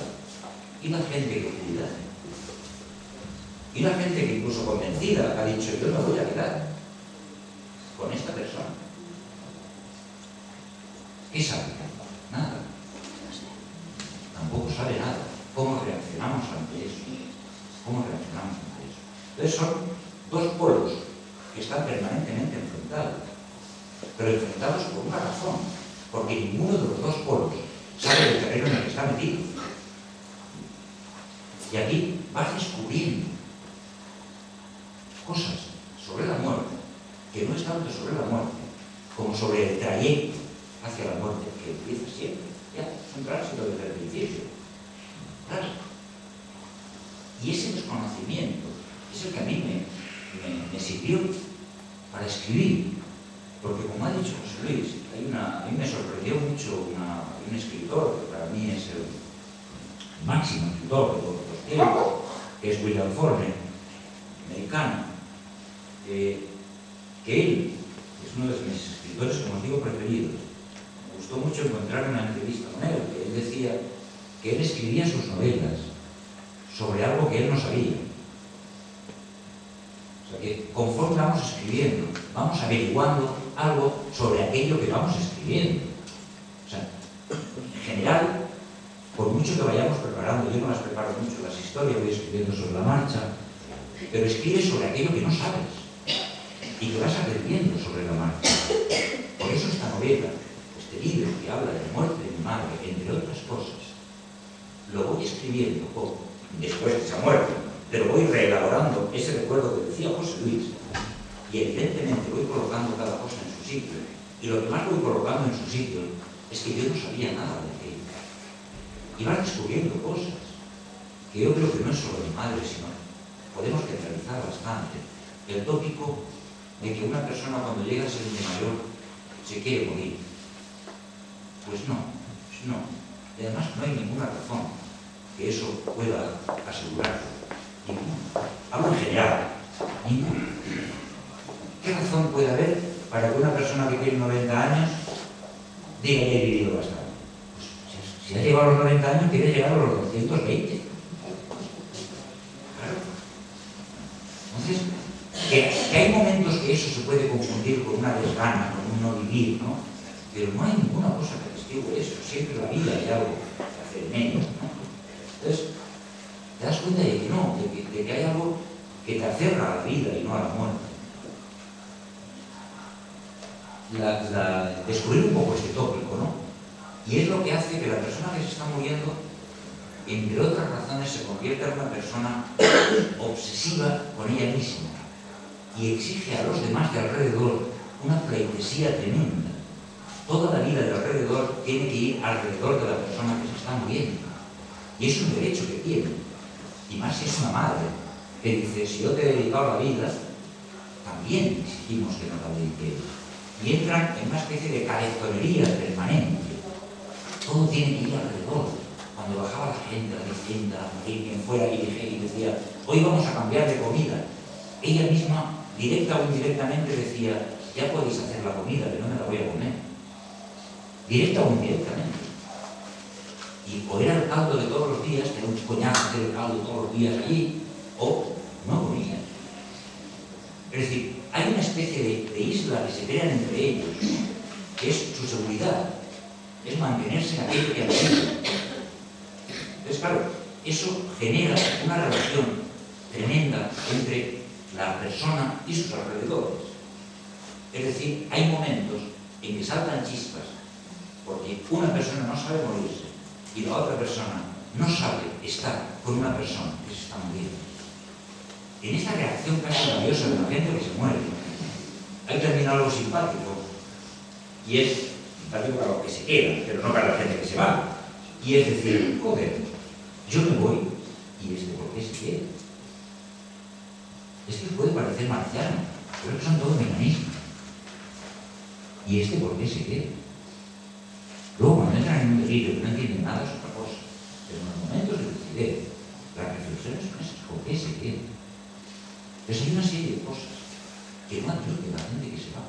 Y la gente que cuida. Y la gente que incluso convencida ha dicho, yo me voy a quedar con esta persona. ¿Qué sabe? Nada. Tampoco sabe nada. ¿Cómo reaccionamos ante eso? ¿Cómo reaccionamos ante eso? Entonces son dos polos que están permanentemente enfrentados, pero enfrentados por una razón, porque ninguno de los dos polos sabe del terreno en el que está metido. Y aquí vas descubriendo cosas sobre la muerte, que no es tanto sobre la muerte, como sobre el trayecto hacia la muerte, que empieza siempre. Ya, es un tránsito desde el principio. Claro. Y ese desconocimiento es el que a mí me sirvió para escribir. Porque como ha dicho José Luis, a mí me sorprendió mucho un escritor, que para mí es el máximo escritor de todos los tiempos, que es William Faulkner, americano, que que él es uno de mis escritores, como os digo, preferidos. Me gustó mucho encontrar una entrevista con él, que él decía que él escribía sus novelas sobre algo que él no sabía. O sea que conforme vamos escribiendo, vamos averiguando algo sobre aquello que vamos escribiendo. O sea, en general, por mucho que vayamos preparando, yo no las preparo mucho, las historias voy escribiendo sobre la marcha, pero escribes sobre aquello que no sabes y que vas aprendiendo sobre la marcha. Por eso esta novela, este libro que habla de la muerte de mi madre, entre otras cosas, lo voy escribiendo poco, después que se ha muerto, pero voy reelaborando ese recuerdo que decía José Luis, y evidentemente voy colocando cada cosa en su sitio, y lo que más voy colocando en su sitio es que yo no sabía nada de aquello. Y vas descubriendo cosas que yo creo que no es solo mi madre, sino podemos generalizar bastante. El tópico de que una persona cuando llega a ser de mayor se quiere morir. Pues no. Y además no hay ninguna razón que eso pueda asegurarlo. Ninguna. Hablo en general. Ninguna. ¿Qué razón puede haber para que una persona que tiene 90 años diga que he vivido bastante? Pues si ha llegado a los 90 años, quiere llegar a los 220. Claro. Entonces, que hay momentos que eso se puede confundir con una desgana, con un no vivir, ¿no? Pero no hay ninguna cosa que testigue eso. Siempre la vida hay algo que hacer en ello, ¿no? Entonces, te das cuenta de que no, de que hay algo que te aferra a la vida y no a la muerte. Descubrir un poco este tópico, ¿no? Y es lo que hace que la persona que se está muriendo, entre otras razones, se convierta en una persona obsesiva con ella misma y exige a los demás de alrededor una pleitesía tremenda. Toda la vida de alrededor tiene que ir alrededor de la persona que se está muriendo. Y es un derecho que tiene. Y más si es una madre que dice, si yo te he dedicado la vida, también exigimos que nos la dediquemos. Y entran en una especie de cabezonería permanente. Todo tiene que ir alrededor. Cuando bajaba la gente, la tienda, quien fuera y decía, hoy vamos a cambiar de comida, ella misma, directa o indirectamente, decía, ya podéis hacer la comida, pero no me la voy a comer. Directa o indirectamente. Y o era el caldo de todos los días, que era un coñazo hacer el caldo todos los días allí, o no comía. Es decir, hay una especie de isla que se crean entre ellos, que es su seguridad, es mantenerse en aquello que han vivido. Entonces, claro, eso genera una relación tremenda entre la persona y sus alrededores. Es decir, hay momentos en que saltan chispas, porque una persona no sabe morirse y la otra persona no sabe estar con una persona que se está muriendo. En esta reacción casi maravillosa de la gente que se muere, hay también algo simpático, y es simpático para los que se quedan, pero no para la gente que se va. Y es decir, joder, yo me voy, y ¿por qué se queda? Es que puede parecer marciano, pero es que son todos mecanismos. ¿Y por qué se queda? Luego, cuando entran en un delirio que no entienden nada, es otra cosa. Pero en los momentos de lucidez, las reflexiones son esas, ¿por qué se queda? Entonces hay una serie de cosas que no admite la gente que se va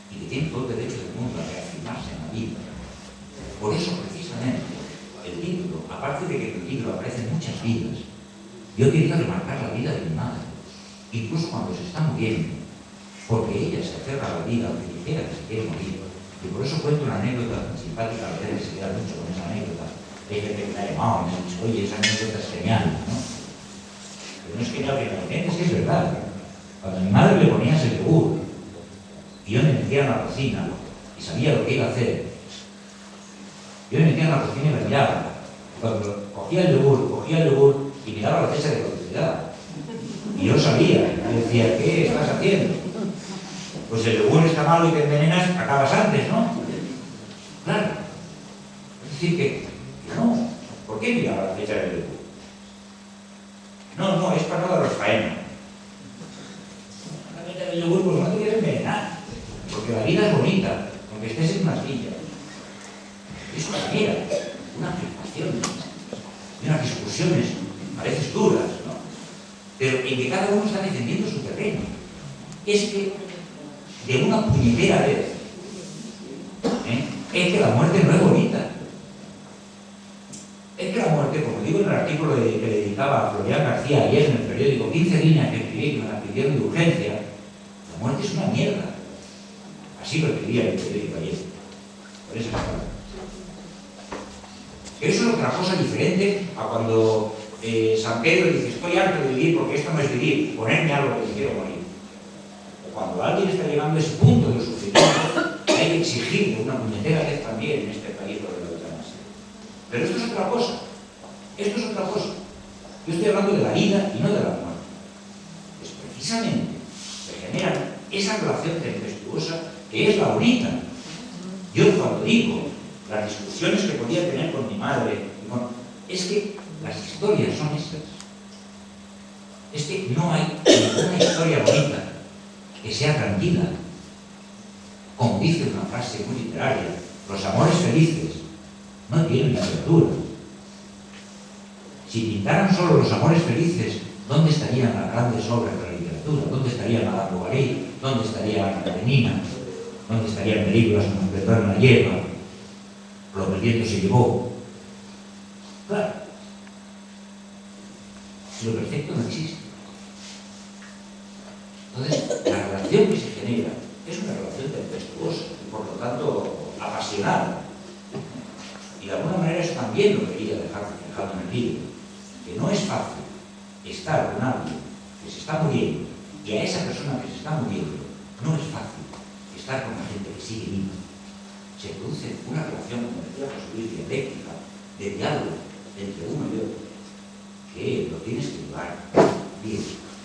y que tiene todo el derecho del mundo a reafirmarse en la vida. Por eso, precisamente, el título, aparte de que en el libro aparecen muchas vidas, yo quería remarcar la vida de mi madre, incluso cuando se está muriendo, porque ella se aferra a la vida, aunque dijera que se quiere morir. Y por eso cuento una anécdota tan simpática, a veces se queda mucho con esa anécdota. Hay gente que me ha llamado y me ha dicho, oye, esa anécdota es genial, ¿no? Pero no es genial finalmente, es que es verdad. Cuando a mi madre le ponías el yogur y yo me metía en la cocina y sabía lo que iba a hacer, yo me metía en la cocina y me miraba. Cuando cogía el yogur y miraba la fecha de caducidad. Y yo sabía, y decía, ¿qué estás haciendo? Pues el yogur está malo y te envenenas, acabas antes, ¿no? Claro. Es decir, que no. ¿Por qué miraba la fecha del yogur? No, es para no daros faena. La fecha del yogur, pues no te quieres envenenar. Porque la vida es bonita, aunque estés en una silla. Es una manera, una afirmación y unas discusiones a veces duras, ¿no? Pero en que cada uno está defendiendo su terreno. Es que de una puñetera vez. Es que la muerte no es bonita. Es que la muerte, como digo en el artículo que le dedicaba a Florian García ayer en el periódico, 15 líneas que escribí que me la pidieron de urgencia, la muerte es una mierda. Así lo escribía en el periódico ayer, por esas palabras. Eso es otra cosa diferente a cuando San Pedro dice: estoy harto de vivir porque esto no es vivir, ponerme algo que me quiero morir. O cuando alguien está llegando a ese punto del sufrimiento, hay que exigirle una puñetera vez también en este país lo de la eutanasia. Pero esto es otra cosa. Esto es otra cosa. Yo estoy hablando de la vida y no de la muerte. Pues precisamente se genera esa relación tempestuosa que es la bonita. Yo cuando digo las discusiones que podía tener con mi madre, es que las historias son esas. Es que no hay ninguna historia bonita que sea tranquila. Como dice una frase muy literaria, los amores felices no tienen literatura. Si pintaran solo los amores felices, ¿dónde estarían las grandes obras de la literatura? ¿Dónde estaría Madame Bovary? ¿Dónde estaría Ana Karenina? ¿Dónde estarían películas como Perdón la hierba? Lo que el viento se llevó. Claro. Si lo perfecto no existe. Entonces, la relación que se genera es una relación tempestuosa y por lo tanto apasionada. Y de alguna manera eso también lo quería dejar reflejado en el libro, que no es fácil estar con alguien que se está muriendo y a esa persona que se está muriendo no es fácil estar con la gente que sigue viva. Se produce una relación, como decía José Luis, dialéctica, de diálogo entre uno y otro, que lo tienes que llevar bien,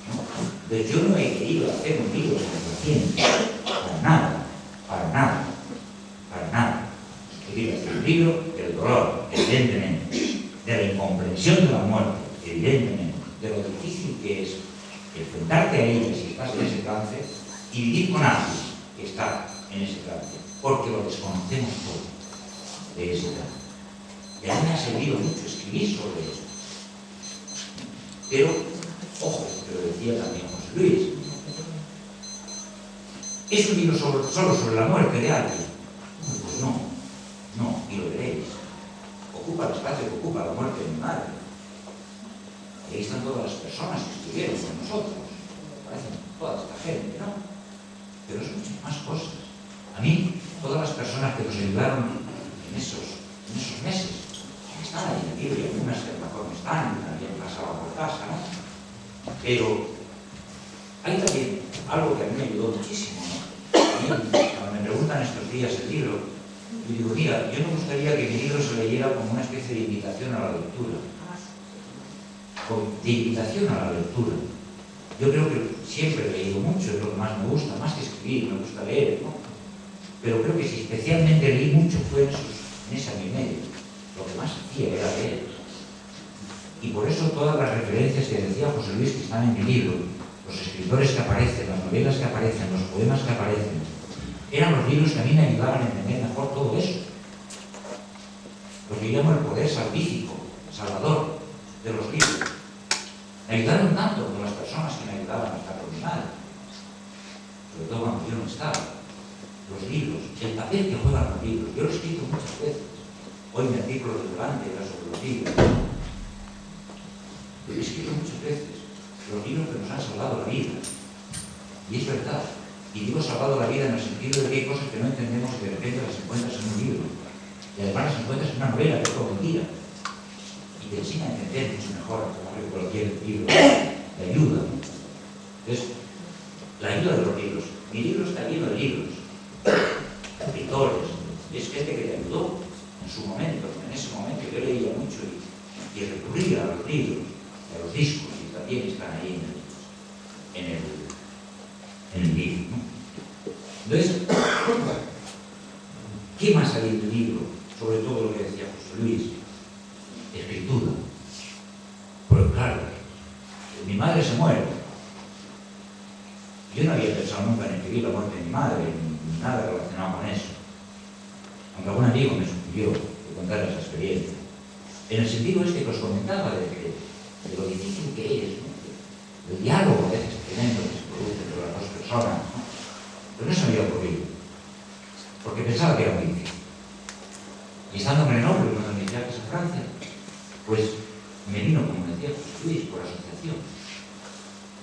¿no? Entonces yo no he querido hacer un libro sobre pacientes, para nada, para nada, para nada. He querido hacer un libro del dolor, evidentemente, de la incomprensión de la muerte, evidentemente, de lo difícil que es enfrentarte a ella si estás en ese trance y vivir con alguien que está en ese trance, porque lo desconocemos todo de ese trance. Y a mí me ha servido mucho escribir sobre esto. Pero, ojo, que lo decía también José Luis, ¿es un libro solo sobre la muerte de alguien? Pues no, y lo veréis. Ocupa el espacio que ocupa la muerte de mi madre. Y ahí están todas las personas que estuvieron con nosotros. Parecen toda esta gente, ¿no? Pero es muchas más cosas. A mí, todas las personas que nos ayudaron en esos meses, están ahí en el libro, y algunas que a lo mejor no están, también pasaba por casa, ¿no? Pero hay también algo que a mí me ayudó muchísimo, ¿no? A mí, cuando me preguntan estos días el libro, yo digo: mira, yo me gustaría que mi libro se leyera como una especie de invitación a la lectura. De invitación a la lectura. Yo creo que siempre he leído mucho, es lo que más me gusta, más que escribir, me gusta leer, ¿no? Pero creo que si especialmente leí mucho fue en ese año y medio. Lo que más hacía era leer. Y por eso todas las referencias que decía José Luis que están en mi libro, los escritores que aparecen, las novelas que aparecen, los poemas que aparecen, eran los libros que a mí me ayudaban a entender mejor todo eso. Lo que yo llamo el poder salvífico, salvador de los libros. Me ayudaron tanto como las personas que me ayudaban a estar con mi madre, sobre todo cuando yo no estaba. Los libros, el papel que juegan los libros, yo lo he escrito muchas veces. Hoy mi artículo de Levante era sobre los libros. Lo he escrito muchas veces. Los libros que nos han salvado la vida. Y es verdad. Y digo salvado la vida en el sentido de que hay cosas que no entendemos y de repente las encuentras en un libro. Y además las encuentras en una novela que es todo mentira. Y te enseña a entender mucho mejor que cualquier libro. Te ayuda. Entonces, la ayuda de los libros. Mi libro está lleno de libros. Escritores. Es gente que te ayudó en su momento. En ese momento yo leía mucho y recurría a los libros, a los discos, y también están ahí en el libro, ¿no? Entonces, ¿qué más hay en el libro? Sobre todo lo que decía José Luis, escritura. Porque claro, mi madre se muere. Yo no había pensado nunca en escribir la muerte de mi madre, ni nada relacionado con eso. Aunque algún amigo me sugirió que contara esa experiencia. En el sentido este que os comentaba, de lo difícil que es, ¿no? El diálogo a veces tremendo que se produce entre las dos personas, ¿no? Pero no se me había porque pensaba que era muy difícil. Y estando en Grenoble, uno de mis viajes a Francia, pues me vino, como decía José Luis, por asociación.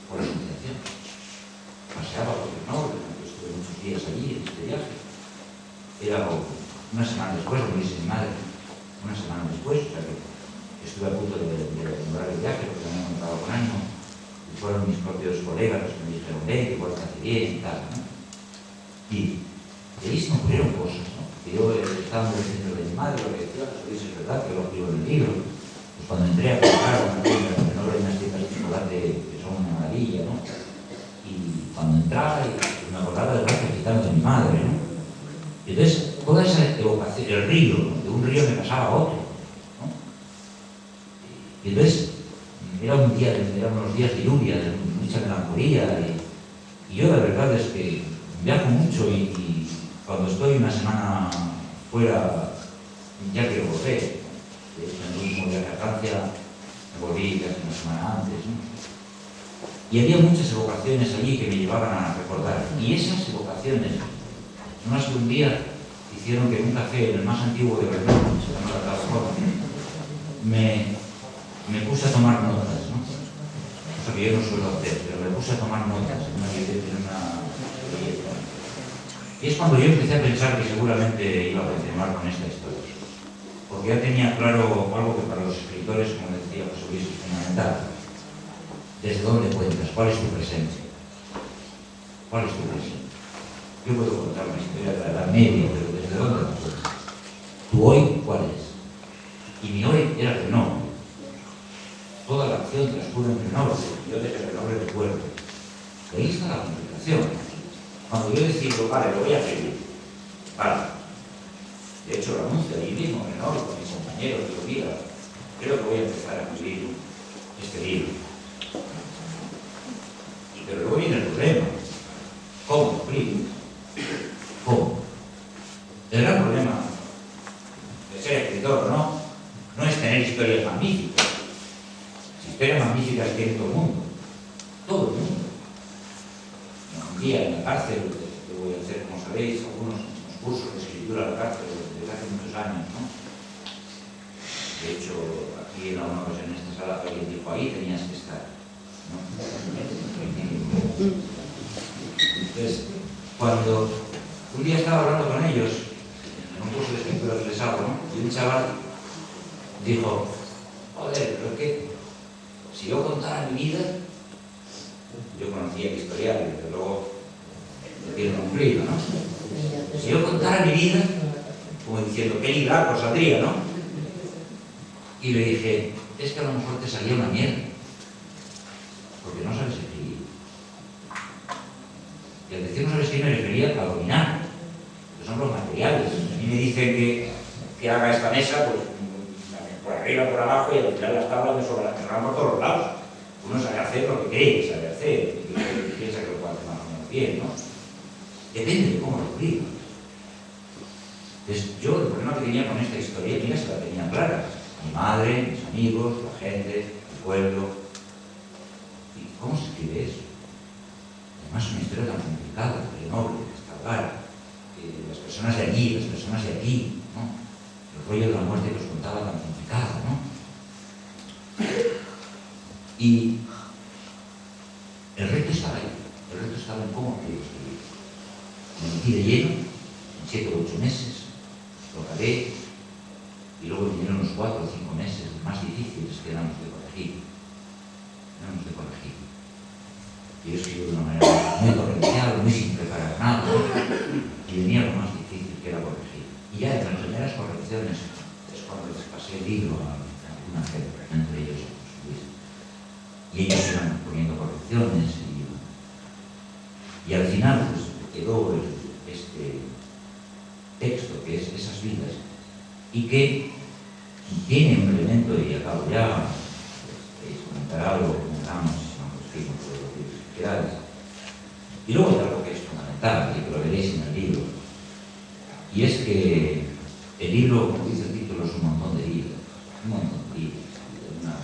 Por asociación. Paseaba por Grenoble, estuve muchos días allí en este viaje. Era una semana después de morirse mi madre, una semana después, o sea que estuve a punto de demorar el viaje porque me había encontrado con ánimo, y fueron mis propios colegas los que me dijeron, que igual te hace bien y tal, ¿no? Y de ahí se me ocurrieron cosas, ¿no? Que yo estaba muy diciendo de mi madre, lo que decía José Luis es verdad, que lo escribo en el libro. Pues cuando entré a comprar una tienda, que no hay unas tiendas de chocolate que son una maravilla, ¿no? Y cuando entraba, me acordaba del brazo gitano de mi madre, ¿no? Y entonces, toda esa evocación, el río, ¿no? De un río me pasaba a otro, ¿no? Y entonces, eran unos días de lluvia, de mucha melancolía, y yo la verdad es que viajo mucho y cuando estoy una semana fuera, ya quiero volver. De hecho, en el último viaje a Francia me volví casi una semana antes, ¿no? Y había muchas evocaciones allí que me llevaban a recordar. Y esas evocaciones, no más que un día, hicieron que en un café, en el más antiguo de Grenoble, se llama la Plataforma, me puse a tomar notas, ¿no? Cosa que yo no suelo hacer, pero me puse a tomar notas en una libreta. Y es cuando yo empecé a pensar que seguramente iba a continuar con esta historia. Porque ya tenía claro algo que para los escritores, como decía José Luis, es fundamental. ¿Desde dónde cuentas? ¿Cuál es tu presente? ¿Cuál es tu presente? Yo puedo contar una historia de la Edad Media, pero ¿desde dónde la cuentas? ¿Tu hoy cuál es? Y mi hoy era Grenoble. Toda la acción transcurre en Grenoble. Yo desde Grenoble recuerdo. Y ahí está la complicación. Cuando yo decido, vale, lo voy a escribir. Vale. De hecho, lo anuncio allí mismo, en Grenoble, con mis compañeros, digo, mira, creo que voy a empezar a escribir este libro. Pero luego viene el problema. ¿Cómo lo escribes? ¿Cómo? El gran problema de ser escritor, no es tener historias magníficas. Historias magníficas tiene todo el mundo. Todo el mundo. Un día en la cárcel, que voy a hacer, como sabéis, algunos cursos de escritura en la cárcel desde hace muchos años, ¿no? De hecho, aquí en alguna ocasión en esta sala alguien dijo, ahí tenías que estar, ¿no? Entonces, cuando un día estaba hablando con ellos, en un curso de escritura que les hago, ¿no? Y un chaval dijo, joder, pero es que si yo contara mi vida, yo conocía el historial, desde luego lo tiene cumplido, ¿no? Si yo contara mi vida, como diciendo, qué libraco saldría, ¿no? Y le dije, es que a lo mejor te salía una mierda, porque no sabes escribir. Y al decir no sabes escribir me refería a dominar, que son los materiales. A mí me dicen que haga esta mesa, pues por arriba, por abajo, y al tirar las tablas me sobran por todos los lados. Uno sabe hacer lo que cree que sabe hacer, y piensa que lo puede hacer más o menos bien, ¿no? Depende de cómo lo escribas. Entonces, yo el problema que tenía con esta historia, mira, se la tenía clara. Mi madre, mis amigos, la gente, el pueblo. ¿Y cómo se escribe eso? Además, es una historia tan complicada, tan noble, restaurar. Las personas de allí, las personas de aquí, ¿no? El rollo de la muerte que os contaba tan complicado, ¿no? Y el reto estaba ahí. El reto estaba en cómo quiero escribir. Me metí de lleno, en 7 o 8 meses, lo acabé, y luego vinieron los 4 o 5 meses más difíciles que éramos de corregir. Y yo escribo de una manera muy torrencial, muy sin preparar nada, y venía lo más difícil, que era corregir. Y ya en las primeras correcciones es cuando les pasé el libro a una gente, entre ellos Luis. Y ellos iban poniendo correcciones, y al final pues, quedó este texto, que es esas vidas, y que tiene un elemento, y acabo ya, comentar algo, comentamos, todo lo que queráis. Y luego hay algo que es fundamental, y que lo veréis en el libro, y es que el libro, como dice el título, es un montón de vidas, una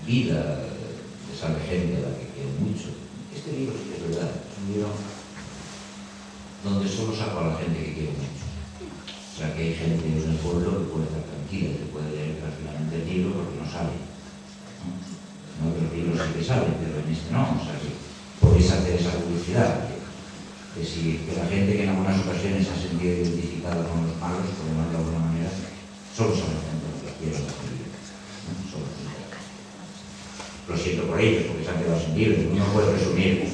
vida de esa gente a la que quiero mucho. Este libro sí que es verdad, es un libro donde solo saco a la gente que quiero mucho. que la gente que en algunas ocasiones se ha sentido identificada con los malos, por llamarlo de alguna manera, solo son la gente que quiere la vida, ¿no? Solo lo siento por ellos, porque se han quedado sin libros. Uno puede presumir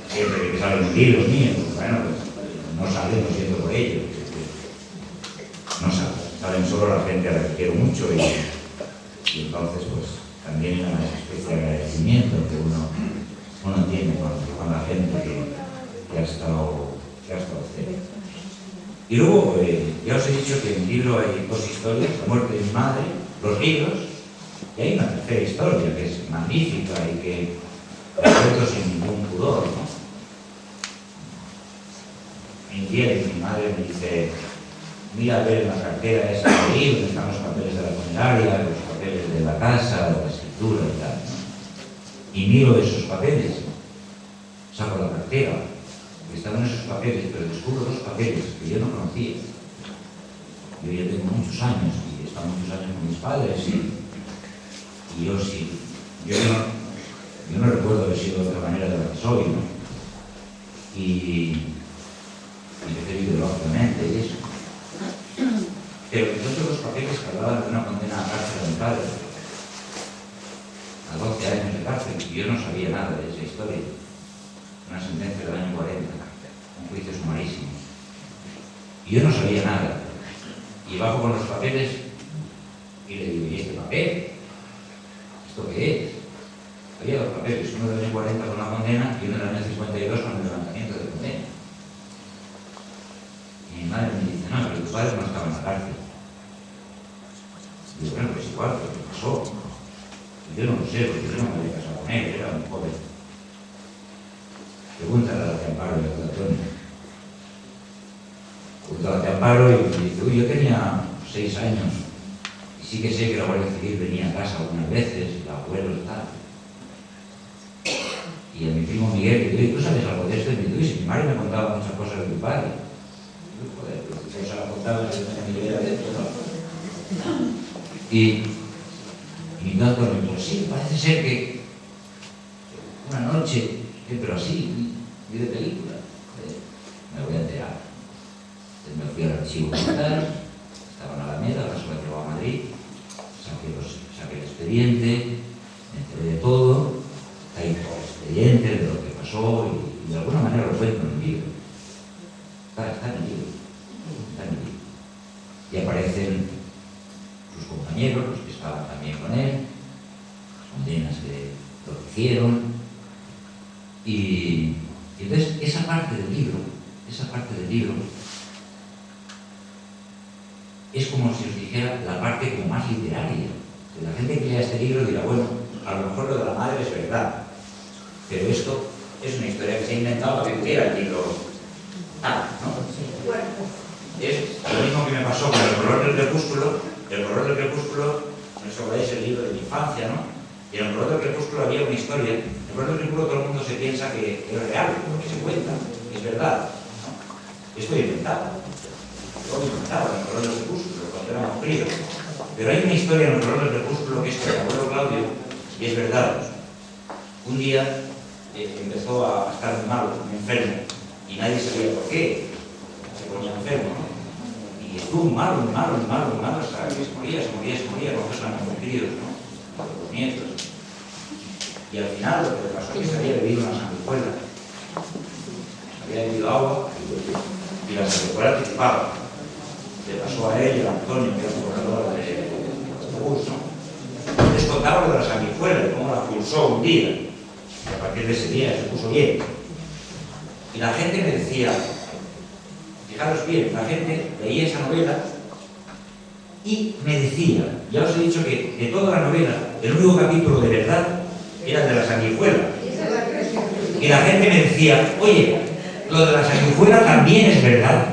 siempre que salen los libros míos, bueno, pues no salen, lo siento por ellos. No salen solo la gente a la que quiero mucho y entonces pues también hay una especie de agradecimiento que uno tiene con la gente que ha estado cerca. Y luego, ya os he dicho que en el libro hay dos historias, la muerte de mi madre, los libros, y hay una tercera historia que es magnífica y que la cuento sin ningún pudor, ¿no? Un día mi madre me dice, mira a ver en la cartera esa de ahí, donde están los papeles de la funeraria, los papeles de la casa, de la escritura y tal, ¿no? Y miro esos papeles, saco la cartera, que estaban esos papeles, pero descubro dos papeles que yo no conocía. Yo ya tengo muchos años y he estado muchos años con mis padres y yo sí, yo no recuerdo haber sido de otra manera de la que soy, ¿no? Y he querido lógicamente y eso. Pero entonces los papeles que hablaban de una condena a cárcel a mi padre, a 12 años de cárcel, y yo no sabía nada de esa historia. Una sentencia del año 40, un juicio sumarísimo. Y yo no sabía nada. Y bajo con los papeles y le digo, ¿y este papel? ¿Esto qué es? Había dos papeles, uno del año 40 con la condena y uno del año 52 con el levantamiento de condena. Y mi madre me dice, no, pero tu padre no estaba en la cárcel. Y digo, bueno, pues igual, pero ¿qué pasó? Y yo no lo sé, porque yo no me había casado con él, era muy joven. Pregúntale a la de Amparo y a la de Antonio. Pregunta a la de Amparo y me dice, uy, yo tenía 6 años y sí que sé que la Guardia Civil venía a casa algunas veces, y el abuelo y tal. Y a mi primo Miguel, le digo, ¿tú sabes algo de esto? Y me dice, uy, si mi madre me contaba muchas cosas de tu padre. Y yo, joder, pues si se la contaba, yo tenía mi idea de esto, ¿no? Y mi tanto me dijo, sí, parece ser que una noche, pero así, vi de película, me voy a enterar. Entonces me fui al archivo militar, estaba en Alameda, ahora se lo llevó a Madrid, saqué el expediente, me enteré de todo, hay todo el expediente de lo que pasó y de alguna manera lo cuento en el libro. Está en el libro, está en el libro. Y aparecen sus compañeros, los que estaban también con él, las condenas que lo hicieron. Y entonces esa parte del libro es como si os dijera la parte como más literaria. Que la gente que lea este libro dirá, bueno, a lo mejor lo de la madre es verdad, pero esto es una historia que se ha inventado para que tuviera el libro ¿no? Es lo mismo que me pasó con El color del crepúsculo. El color del crepúsculo, no os acordáis el libro de mi infancia, ¿no? Y en El color del crepúsculo había una historia. En El color del crepúsculo todo el mundo se piensa que es real, porque se cuenta, que es verdad, ¿no? Esto es inventado. Todo inventado en El color del crepúsculo, cuando éramos críos. Pero hay una historia en El color del crepúsculo que es del abuelo Claudio, y es verdad. Un día empezó a estar muy malo, muy enfermo, y nadie sabía por qué. Se ponía enfermo, ¿no? Y estuvo malo, hasta que se moría, nosotros éramos muy críos, ¿no? Los nietos. Y al final lo que le pasó es que se había bebido una sanguijuela. Había bebido agua y la sanguijuela anticipaba. Le pasó a él y a Antonio, que era un corredor de bus, ¿no? Les contaba lo de la sanguijuela, de cómo la pulsó un día. Y a partir de ese día se puso bien. Y la gente me decía, fijaros bien, la gente leía esa novela y me decía, ya os he dicho que de toda la novela, el único capítulo de verdad era el de la sanguijuela. Y la gente me decía, oye, lo de la sanguijuela también es verdad.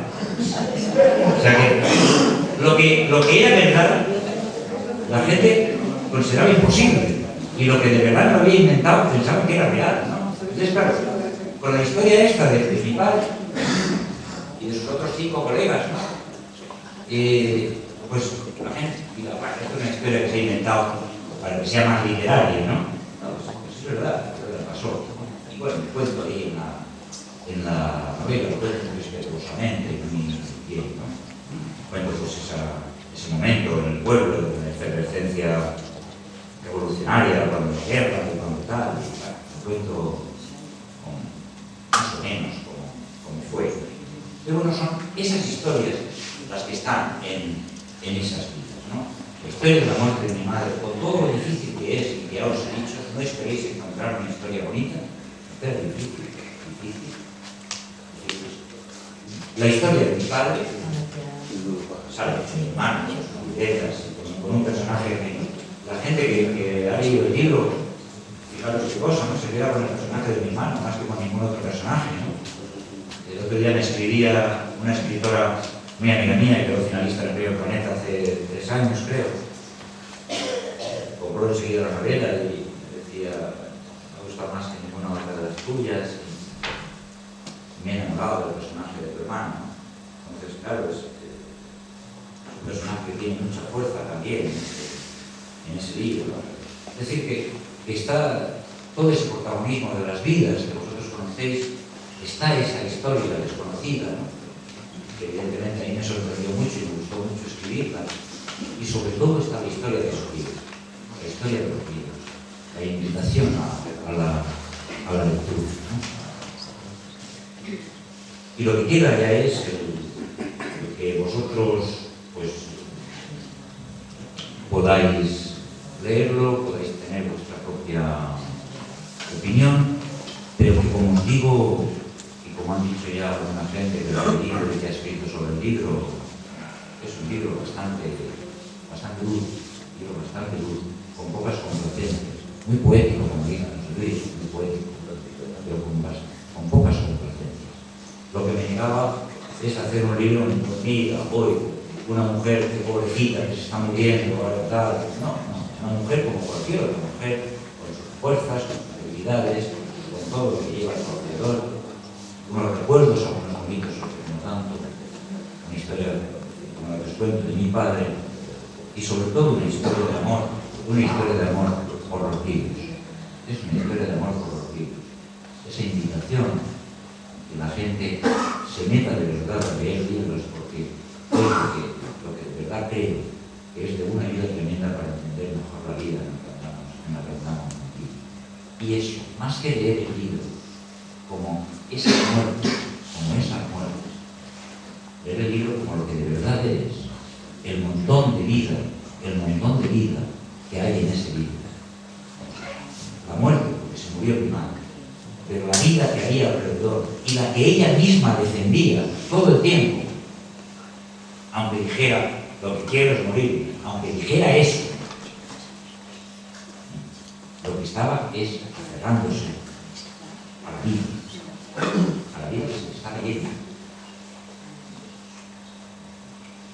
O sea que lo que era verdad, la gente consideraba imposible. Y lo que de verdad no había inventado pensaban que era real, ¿no? Entonces, claro, con la historia esta de mi padre y de sus otros 5 colegas, ¿no? Pues la gente, esto es una historia que se ha inventado para que sea más literaria, ¿no? No, pues es verdad, pasó. Y bueno, me cuento ahí en la novela, lo cuento muy respetuosamente, muy bien, ¿no? Cuento pues ese momento en el pueblo, de la efervescencia revolucionaria, cuando la guerra, cuando tal, y claro, lo cuento más o menos como fue. Pero bueno, son esas historias las que están en esas vidas, ¿no? La historia de la muerte de mi madre, con todo lo difícil que es, y que ya os he dicho, no esperéis encontrar una historia bonita, es difícil. La historia de mi padre sale con mi hermano, con letras, con un personaje que la gente que ha leído el libro, fijaros qué cosa, no se queda con el personaje de mi hermano más que con ningún otro personaje, ¿no? El otro día me escribía una escritora muy amiga mía, que quedó finalista en el Premio Planeta hace 3 años, creo. Compró enseguida la novela y me decía, me gusta más que ninguna otra de las tuyas. Me he enamorado del personaje de tu hermano, ¿no? Entonces, claro, es un personaje que tiene mucha fuerza también en ese libro, ¿no? Es decir, que está todo ese protagonismo de las vidas que vosotros conocéis, está esa historia desconocida, ¿no? Que evidentemente a mí me sorprendió mucho y me gustó mucho escribirla, y sobre todo está la historia de esos libros, la historia de los libros, la invitación a la lectura, ¿no? Y lo que queda ya es el que vosotros pues podáis leerlo, podáis tener vuestra propia opinión, pero que, como os digo, y como han dicho ya alguna gente que lo ha leído y que ha escrito sobre el libro, es un libro bastante duro, con pocas complacencias, muy poético, como dice José Luis, muy poético, pero con pocas complacencias. Lo que me negaba es hacer un libro en mira, hoy, una mujer que pobrecita, que se está muriendo, ahora tal. No, una mujer como cualquier otra mujer, con sus fuerzas, con sus debilidades, con todo lo que lleva a su alrededor, unos recuerdos, algunos bonitos, otros no tanto, una historia, como la que os cuento, de mi padre, y sobre todo una historia de amor por los libros. Es una historia de amor por los libros. Esa invitación que la gente se meta de verdad a leer libros, porque es lo que de verdad creo que es de una ayuda tremenda para entender mejor la vida en la que andamos aquí. Y eso, más que leer el libro, como esas muertes, leer el libro como lo que de verdad es, el montón de vida que hay en ese libro. La muerte, porque se murió mi madre, pero la vida que había alrededor y la que ella misma defendía todo el tiempo, aunque dijera lo que quiero es morir, aunque dijera eso, lo que estaba es aferrándose a la vida que se está leyendo.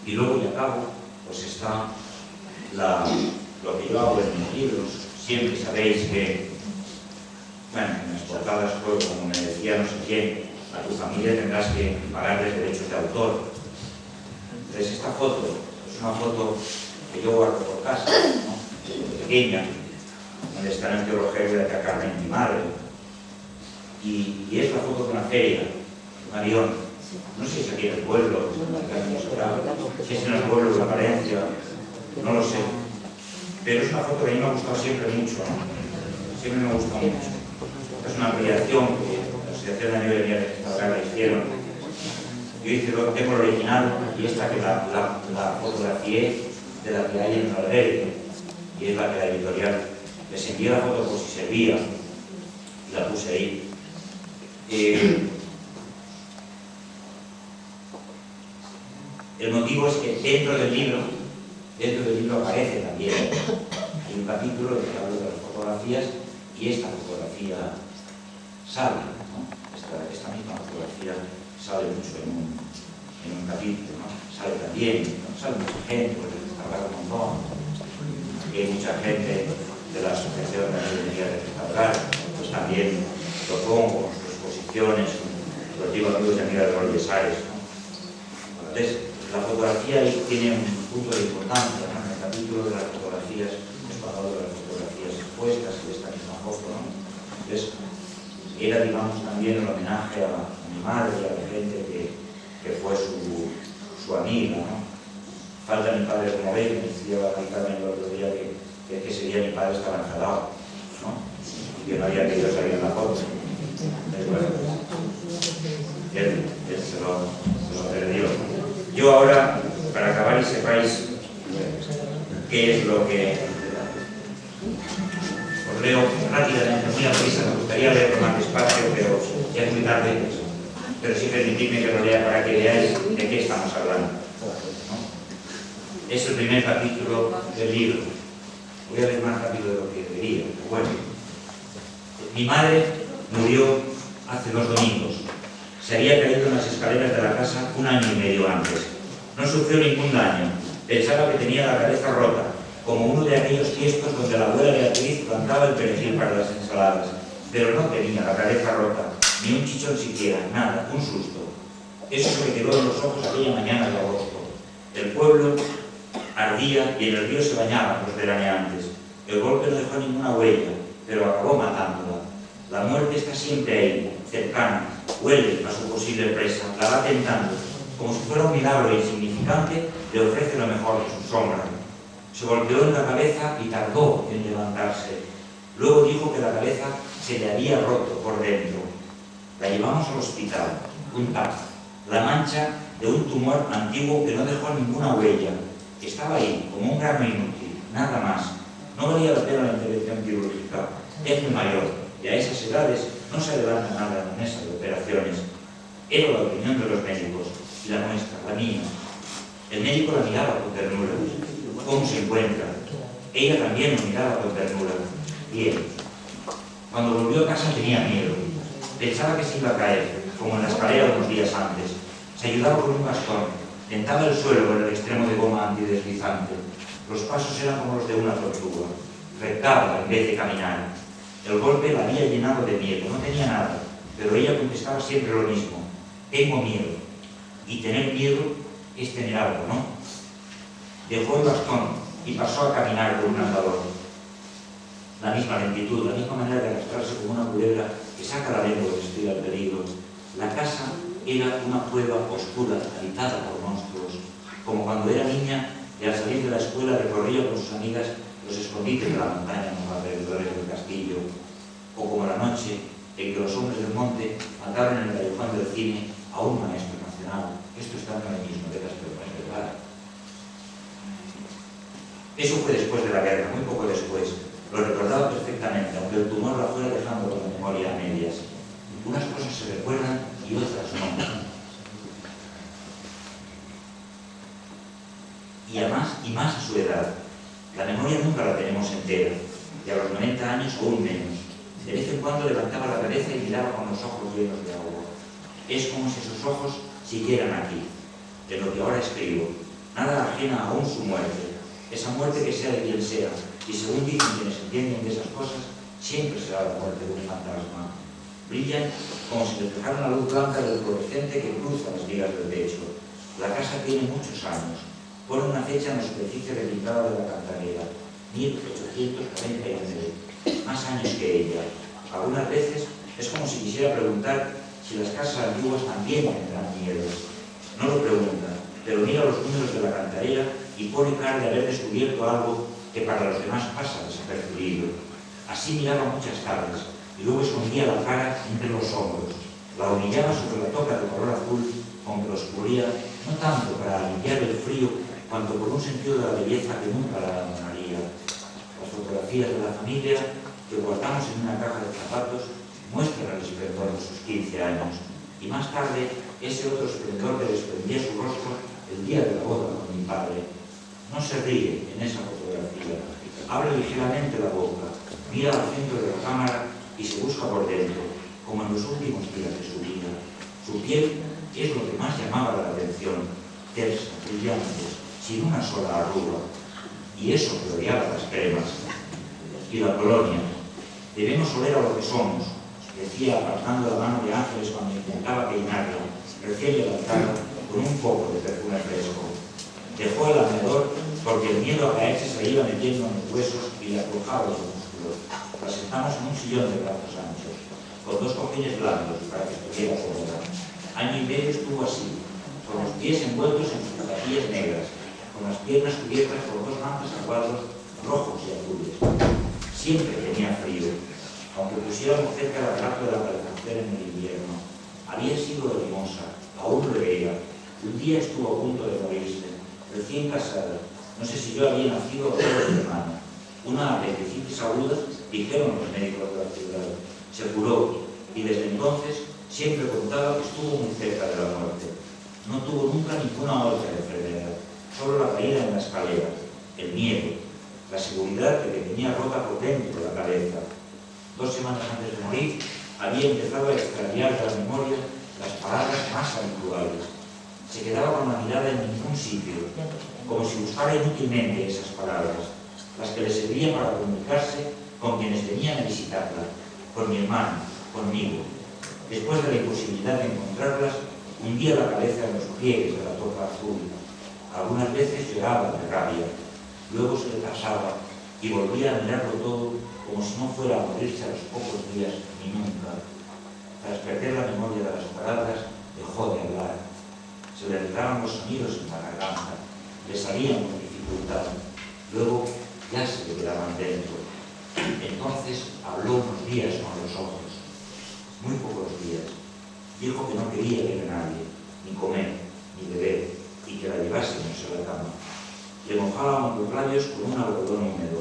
Y luego, y acabo, pues está lo que yo hago en mis libros. Siempre sabéis que, bueno, en las portadas, pues, como me decía no sé quién, a tu familia tendrás que pagarles derechos de autor. Entonces, esta foto es una foto que yo guardo por casa, ¿no? Pequeña, donde está en el teologio de Carmen, mi madre. Y es la foto de una feria, de Marión. No sé si aquí en el pueblo, si es en el pueblo de la Valencia, no lo sé. Pero es una foto que a mí me ha gustado siempre mucho, ¿no? Siempre me ha gustado mucho. Es una ampliación que la Asociación de Nivel de Restaurar la hicieron. Yo tengo el original y esta que la fotografié de la que hay en el albergue, y es la que la editorial les envió la foto por si servía y la puse ahí. El motivo es que dentro del libro aparece también, hay un capítulo que habla de las fotografías y esta fotografía sale, ¿no? Esta misma fotografía sale mucho en un capítulo, ¿no? Sale también, ¿no? Sale mucha gente, porque hablar un montón, y hay mucha gente de la Asociación de Restaurar, pues también lo pongo con sus exposiciones, los digo amigos y amigas de Valles Aires, ¿no? Entonces, la fotografía ahí tiene un punto de importancia, ¿no? En el capítulo de las fotografías, hemos hablado de las fotografías expuestas y de esta misma foto, ¿no? Entonces, era, digamos, también el homenaje a mi madre y a la gente que fue su amiga, ¿no? Falta mi padre, como veis, me decía Carmen el otro día que ese día mi padre estaba enfadado, ¿no? Y que no había querido salir en la foto. Bueno, él se lo perdió. Yo ahora, para acabar y sepáis qué es lo que os leo rápidamente, muy a prisa, me gustaría leerlo más despacio, pero ya es muy tarde, pero sí permitidme que lo lea para que veáis de qué estamos hablando, ¿no? Es el primer capítulo del libro. Voy a leer más rápido de lo que debería. Bueno, mi madre murió hace 2 domingos. Se había caído en las escaleras de la casa 1 año y medio antes. No sufrió ningún daño. Pensaba que tenía la cabeza rota, como uno de aquellos tiestos donde la abuela Beatriz plantaba el perejil para las ensaladas. Pero no tenía la cabeza rota, ni un chichón siquiera, nada, un susto. Eso se me quedó en los ojos aquella mañana de agosto. El pueblo ardía y en el río se bañaban los veraneantes. El golpe no dejó ninguna huella, pero acabó matándola. La muerte está siempre ahí, cercana, huele a su posible presa, la va tentando. Como si fuera un milagro insignificante, le ofrece lo mejor de su sombra. Se golpeó en la cabeza y tardó en levantarse. Luego dijo que la cabeza se le había roto por dentro. La llevamos al hospital, un TAC, la mancha de un tumor antiguo que no dejó ninguna huella. Estaba ahí, como un grano inútil, nada más. No valía la pena la intervención quirúrgica. Es muy mayor y a esas edades no se adelanta nada en la mesa de operaciones. Era la opinión de los médicos y la nuestra, la mía. El médico la miraba con ternura. ¿Cómo se encuentra? Ella también lo miraba con ternura. Bien. Cuando volvió a casa tenía miedo. Pensaba que se iba a caer, como en la escalera unos días antes. Se ayudaba con un bastón. Tentaba el suelo con el extremo de goma antideslizante. Los pasos eran como los de una tortuga. Rectaba en vez de caminar. El golpe la había llenado de miedo. No tenía nada, pero ella contestaba siempre lo mismo. Tengo miedo. Y tener miedo es tener algo, ¿no? Dejó el bastón y pasó a caminar por un andador. La misma lentitud, la misma manera de arrastrarse como una culebra que saca la lengua del estudio al peligro. La casa era una cueva oscura, habitada por monstruos. Como cuando era niña y al salir de la escuela recorría con sus amigas los escondites de la montaña en los alrededores del castillo. O como la noche en que los hombres del monte mataron en el callejón del cine a un maestro nacional. Esto está en el mismo de las personas de verdad. Eso fue después de la guerra, muy poco después. Lo recordaba perfectamente, aunque el tumor la fuera dejando con la memoria a medias. Unas cosas se recuerdan y otras no. Y más a su edad. La memoria nunca la tenemos entera, y a los 90 años aún menos. De vez en cuando levantaba la cabeza y miraba con los ojos llenos de agua. Es como si sus ojos siguieran aquí, de lo que ahora escribo. Nada ajena aún su muerte. Esa muerte que sea de quien sea, y según dicen quienes entienden de esas cosas, siempre será la muerte de un fantasma. Brillan como si reflejaran la luz blanca del fluorescente que cruza las vigas del techo. La casa tiene muchos años. Pone una fecha en la superficie repintada de la cantarera, 1849, más años que ella. Algunas veces es como si quisiera preguntar si las casas antiguas también tendrán miedos. No lo pregunta, pero mira los números de la cantarera y pone cara de haber descubierto algo que para los demás pasa desapercibido. Así miraba muchas tardes y luego escondía la cara entre los hombros. La humillaba sobre la toca de color azul con que lo escurría, no tanto para aliviar el frío, cuanto por un sentido de la belleza que nunca la abandonaría. Las fotografías de la familia que guardamos en una caja de zapatos muestran el esplendor de sus 15 años. Y más tarde, ese otro esplendor que desprendía su rostro el día de la boda con mi padre. No se ríe en esa fotografía. Abre ligeramente la boca, mira al centro de la cámara y se busca por dentro, como en los últimos días de su vida. Su piel es lo que más llamaba la atención, tersa, brillante, sin una sola arruga. Y eso que odiaba las cremas. Y la colonia. Debemos oler a lo que somos, decía apartando la mano de Ángeles cuando intentaba peinarla, recién levantada, con un poco de perfume fresco. Dejó el alrededor porque el miedo a caerse se iba metiendo en los huesos y le aflojaba los músculos. La sentamos en un sillón de brazos anchos, con 2 cojines blandos para que estuviera cómoda. Año y medio estuvo así, con los pies envueltos en sus zapatillas negras, con las piernas cubiertas por dos mantas a cuadros rojos y azules. Siempre tenía frío, aunque pusiéramos cerca el aparato de la calefacción en el invierno. Había sido hermosa, aún lo veía. Un día estuvo a punto de morirse, recién casada. No sé si yo había nacido o todo mi hermano. Una apendicitis aguda, dijeron los médicos de la ciudad. Se curó y desde entonces siempre contaba que estuvo muy cerca de la muerte. No tuvo nunca ninguna otra enfermedad, solo la caída en la escalera, el miedo, la seguridad de que tenía rota por dentro la cabeza. 2 semanas antes de morir, había empezado a extraviar de la memoria las palabras más habituales. Se quedaba con la mirada en ningún sitio, como si buscara inútilmente esas palabras, las que le servían para comunicarse con quienes venían a visitarla, con mi hermano, conmigo. Después de la imposibilidad de encontrarlas, hundía la cabeza en los pliegues de la toca azul. Algunas veces lloraba de rabia, luego se le pasaba y volvía a mirarlo todo como si no fuera a morirse a los pocos días ni nunca. Tras perder la memoria de las palabras, dejó de hablar. Se le entraban los sonidos en la garganta, le salían con dificultad, luego ya se le quedaban dentro. Entonces habló unos días con los ojos, muy pocos días. Dijo que no quería ver a nadie, ni comer, ni beber, y que la llevásemos a la cama. Le mojábamos los labios con un algodón húmedo.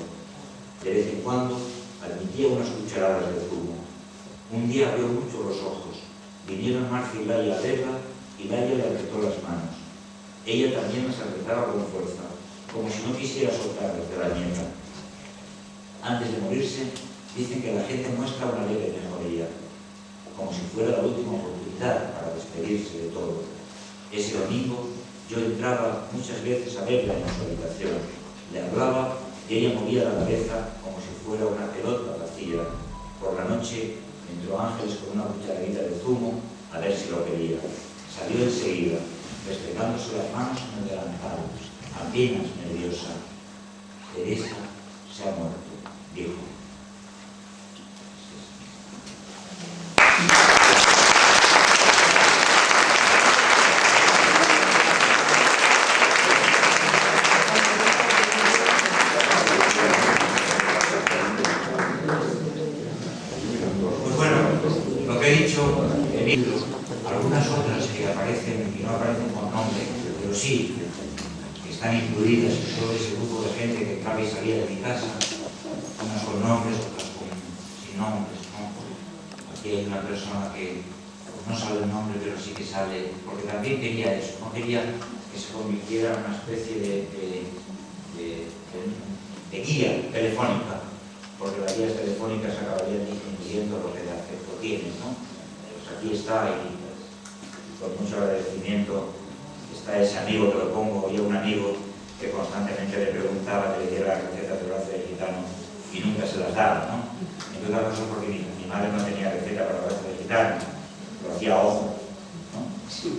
De vez en cuando admitía unas cucharadas de zumo. Un día abrió mucho los ojos. Vinieron Marcia y Laia a verla, y Laia le apretó las manos. Ella también las apretaba con fuerza, como si no quisiera soltarlas de la niebla. Antes de morirse, dicen que la gente muestra una leve mejoría, como si fuera la última oportunidad para despedirse de todo. Ese domingo yo entraba muchas veces a verla en su habitación. Le hablaba y ella movía la cabeza como si fuera una pelota vacía. Por la noche entró Ángeles con una cucharadita de zumo a ver si lo quería. Salió enseguida, restregándose las manos en el delantal, apenas nerviosa. Teresa se ha muerto, dijo. Pues bueno, lo que he dicho, he visto algunas otras que aparecen y no aparecen con nombre, pero sí que están incluidas en todo ese grupo de gente que entraba y salía de mi casa, unas con nombres, otras sin nombres, ¿no? Aquí hay una persona que no sabe el nombre, pero sí que sale, porque también quería eso, no quería que se convirtiera en una especie de guía telefónica, porque las guías telefónicas acabarían disminuyendo lo que de afecto tienen, ¿no? Pues aquí está, y con mucho agradecimiento está ese amigo que lo pongo, yo un amigo que constantemente le preguntaba que le diera la receta del brazo de gitano y nunca se las daba, ¿no? Entre otras cosas porque mi madre no tenía receta para el brazo de gitano, lo hacía a ojo, ¿no?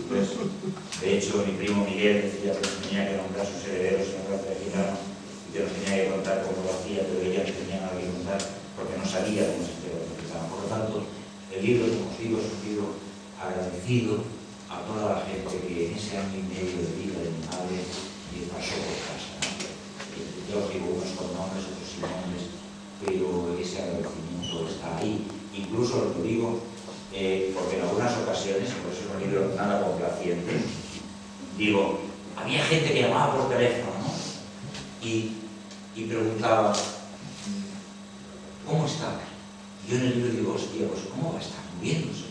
Pues, de hecho, mi primo Miguel decía que nos tenía que nombrar sus herederos en el brazo de gitano y que nos tenía que contar cómo lo hacía, pero ella no tenía nada que contar porque no sabía cómo se hacía el brazo de gitano. Por lo tanto, el libro, como os digo, es un libro agradecido a toda la gente que en ese año y medio de vida de mi madre pasó por casa, ¿no? Yo os digo unos con nombres, otros sin nombres, pero ese agradecimiento está ahí. Incluso os lo digo porque en algunas ocasiones, por eso es un libro nada complaciente, digo, había gente que llamaba por teléfono, ¿no? Y preguntaba, ¿cómo está? Yo en el libro digo, hostia, pues ¿cómo va a estar? Muriéndose.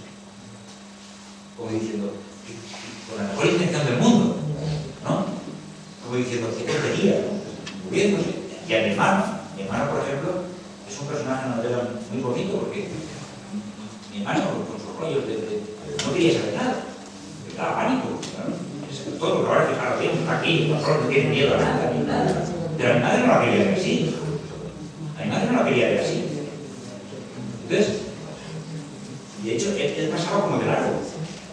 Como diciendo, con la mejor intención del mundo, ¿no? Como diciendo, qué tontería, ¿no? Muriéndose. Y a mi hermano, por ejemplo, es un personaje de novela muy bonito porque mi hermano, con sus rollos no quería saber nada, estaba pánico, ¿no? Todo, pero ahora fijaros bien, está aquí, no tiene miedo a nada, ni nada. Pero a mi madre no la quería ver así. A mi madre no la quería ver así. Entonces, de hecho, él pasaba como de largo,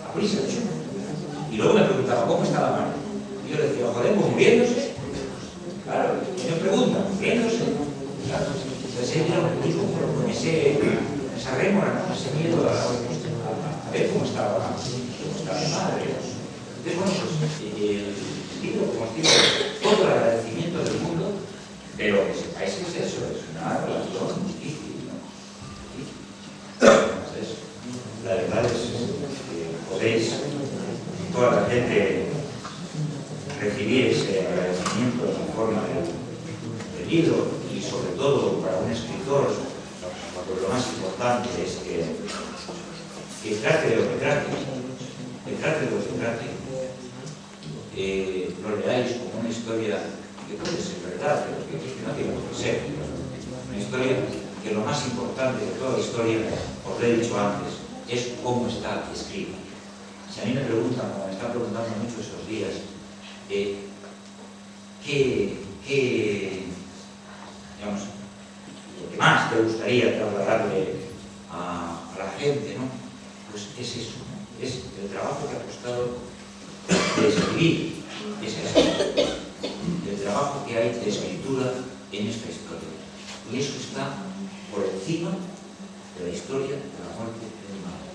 a prisa, de hecho. Y luego me preguntaba, ¿cómo está la mano? Y yo le decía, joder, pues muriéndose. Claro, me pregunta, muriéndose. Claro, entonces él era un tipo con esa rémora, ¿no? Ese miedo a ver cómo estaba la mano. está mi madre. Entonces, bueno, pues el libro, como os digo, todo el agradecimiento del mundo, pero que sepáis que es eso, es una relación difícil, ¿no? Entonces, la verdad es que podéis, toda la gente, recibir ese agradecimiento en forma de libro, y sobre todo para un escritor, pues lo más importante es que trate de lo que trate, lo leáis como una historia que puede ser verdad, pero que no tiene por qué ser. Una historia que lo más importante de toda la historia, os lo he dicho antes, es cómo está escrita. Si a mí me preguntan, como me están preguntando mucho esos días, digamos, lo que más te gustaría trasladarle a la gente, ¿no? Pues es eso, ¿no? Es el trabajo que ha costado de escribir, es eso, el trabajo que hay de escritura en esta historia. Y eso está por encima de la historia de la muerte de mi madre.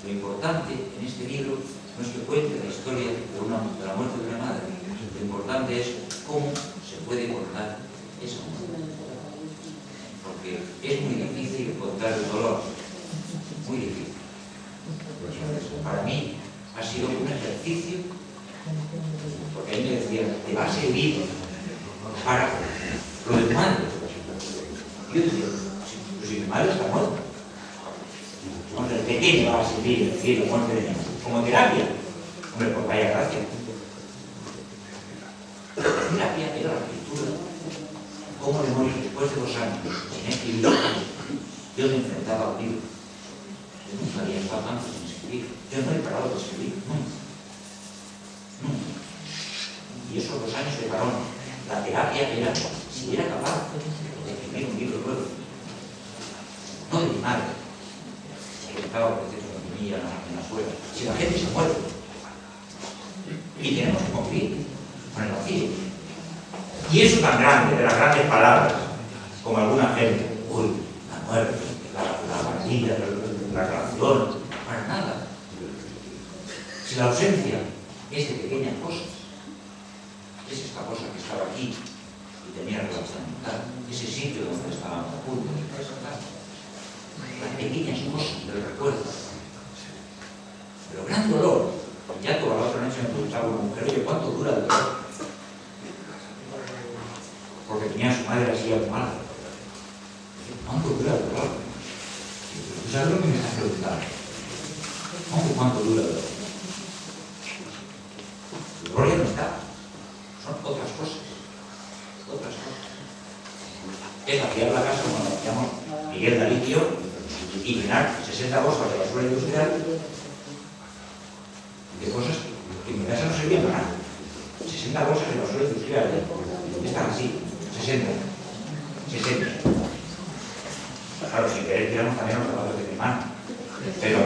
Lo importante en este libro no es que cuente la historia de la muerte de una madre, lo importante es cómo se puede contar esa muerte. Porque es muy difícil contar el dolor, muy difícil. Para mí ha sido un ejercicio, porque a mí me decían, te va a servir para lo de tu madre. Y yo decía, pues si mi madre está muerta, ¿de qué me va a servir el cielo muerte de mi madre? Como terapia. Hombre, pues vaya gracia. La terapia era la escritura. ¿Cómo de morir después de 2 años sin escribir? Yo me enfrentaba al libro. Yo nunca había estado tanto sin escribir. Yo no he parado de escribir, nunca. Y esos 2 años de parón, la terapia era si era capaz de escribir un libro nuevo. No de mi madre, que estaba por decir en la suela. Si la gente se muere y tenemos que cumplir con el vacío. Y eso tan grande, de las grandes palabras, como alguna gente, uy, la muerte, la partida, la relación, para nada. Si la ausencia es de pequeñas cosas, es esta cosa que estaba aquí y tenía relación mental, ese sitio donde estábamos a punto de presentar, las pequeñas cosas del recuerdo. Pero gran dolor. Ya toda la otra noche me preguntaba una mujer, oye, ¿cuánto dura el dolor? Porque tenía a su madre así muy mala. ¿Cuánto dura el dolor? ¿Tú sabes lo que me estás preguntando? ¿Cuánto dura el dolor? El dolor ya no está. Son otras cosas. Otras cosas. Es vaciar la casa, como lo llamamos Miguel Dalí y yo, y llenar 60 bolsas de basura industrial de cosas que en mi casa no servían para nada. 60 bolsas de basura industrial. Están así. 60. Claro, sin querer tiramos también los zapatos de mi hermano. Pero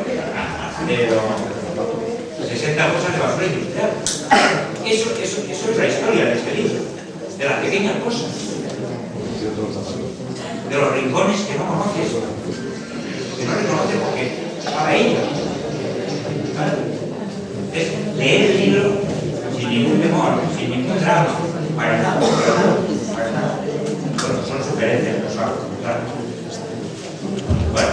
60 bolsas de basura industrial. Eso es la historia de este libro. De las pequeñas cosas. De los rincones que no conoces. Que no reconoces porque para ellos. Es leer el libro sin ningún temor, sin ningún drama, para nada. Bueno, son sugerencias, no sabes, claro. Bueno,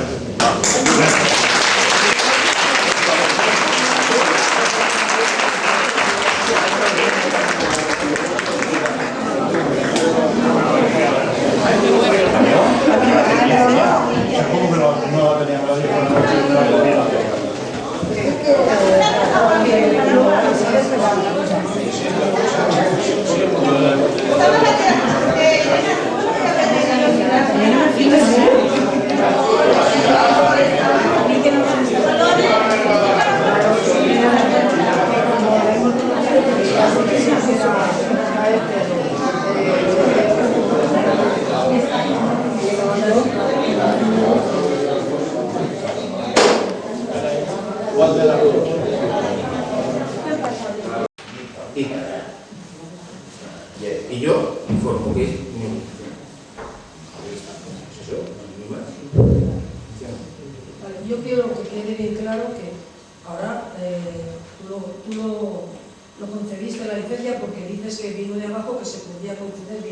y yo informo que es Yo quiero que quede bien claro que Ahora tú lo concediste la licencia porque dices que vino de abajo que se podía conceder bien.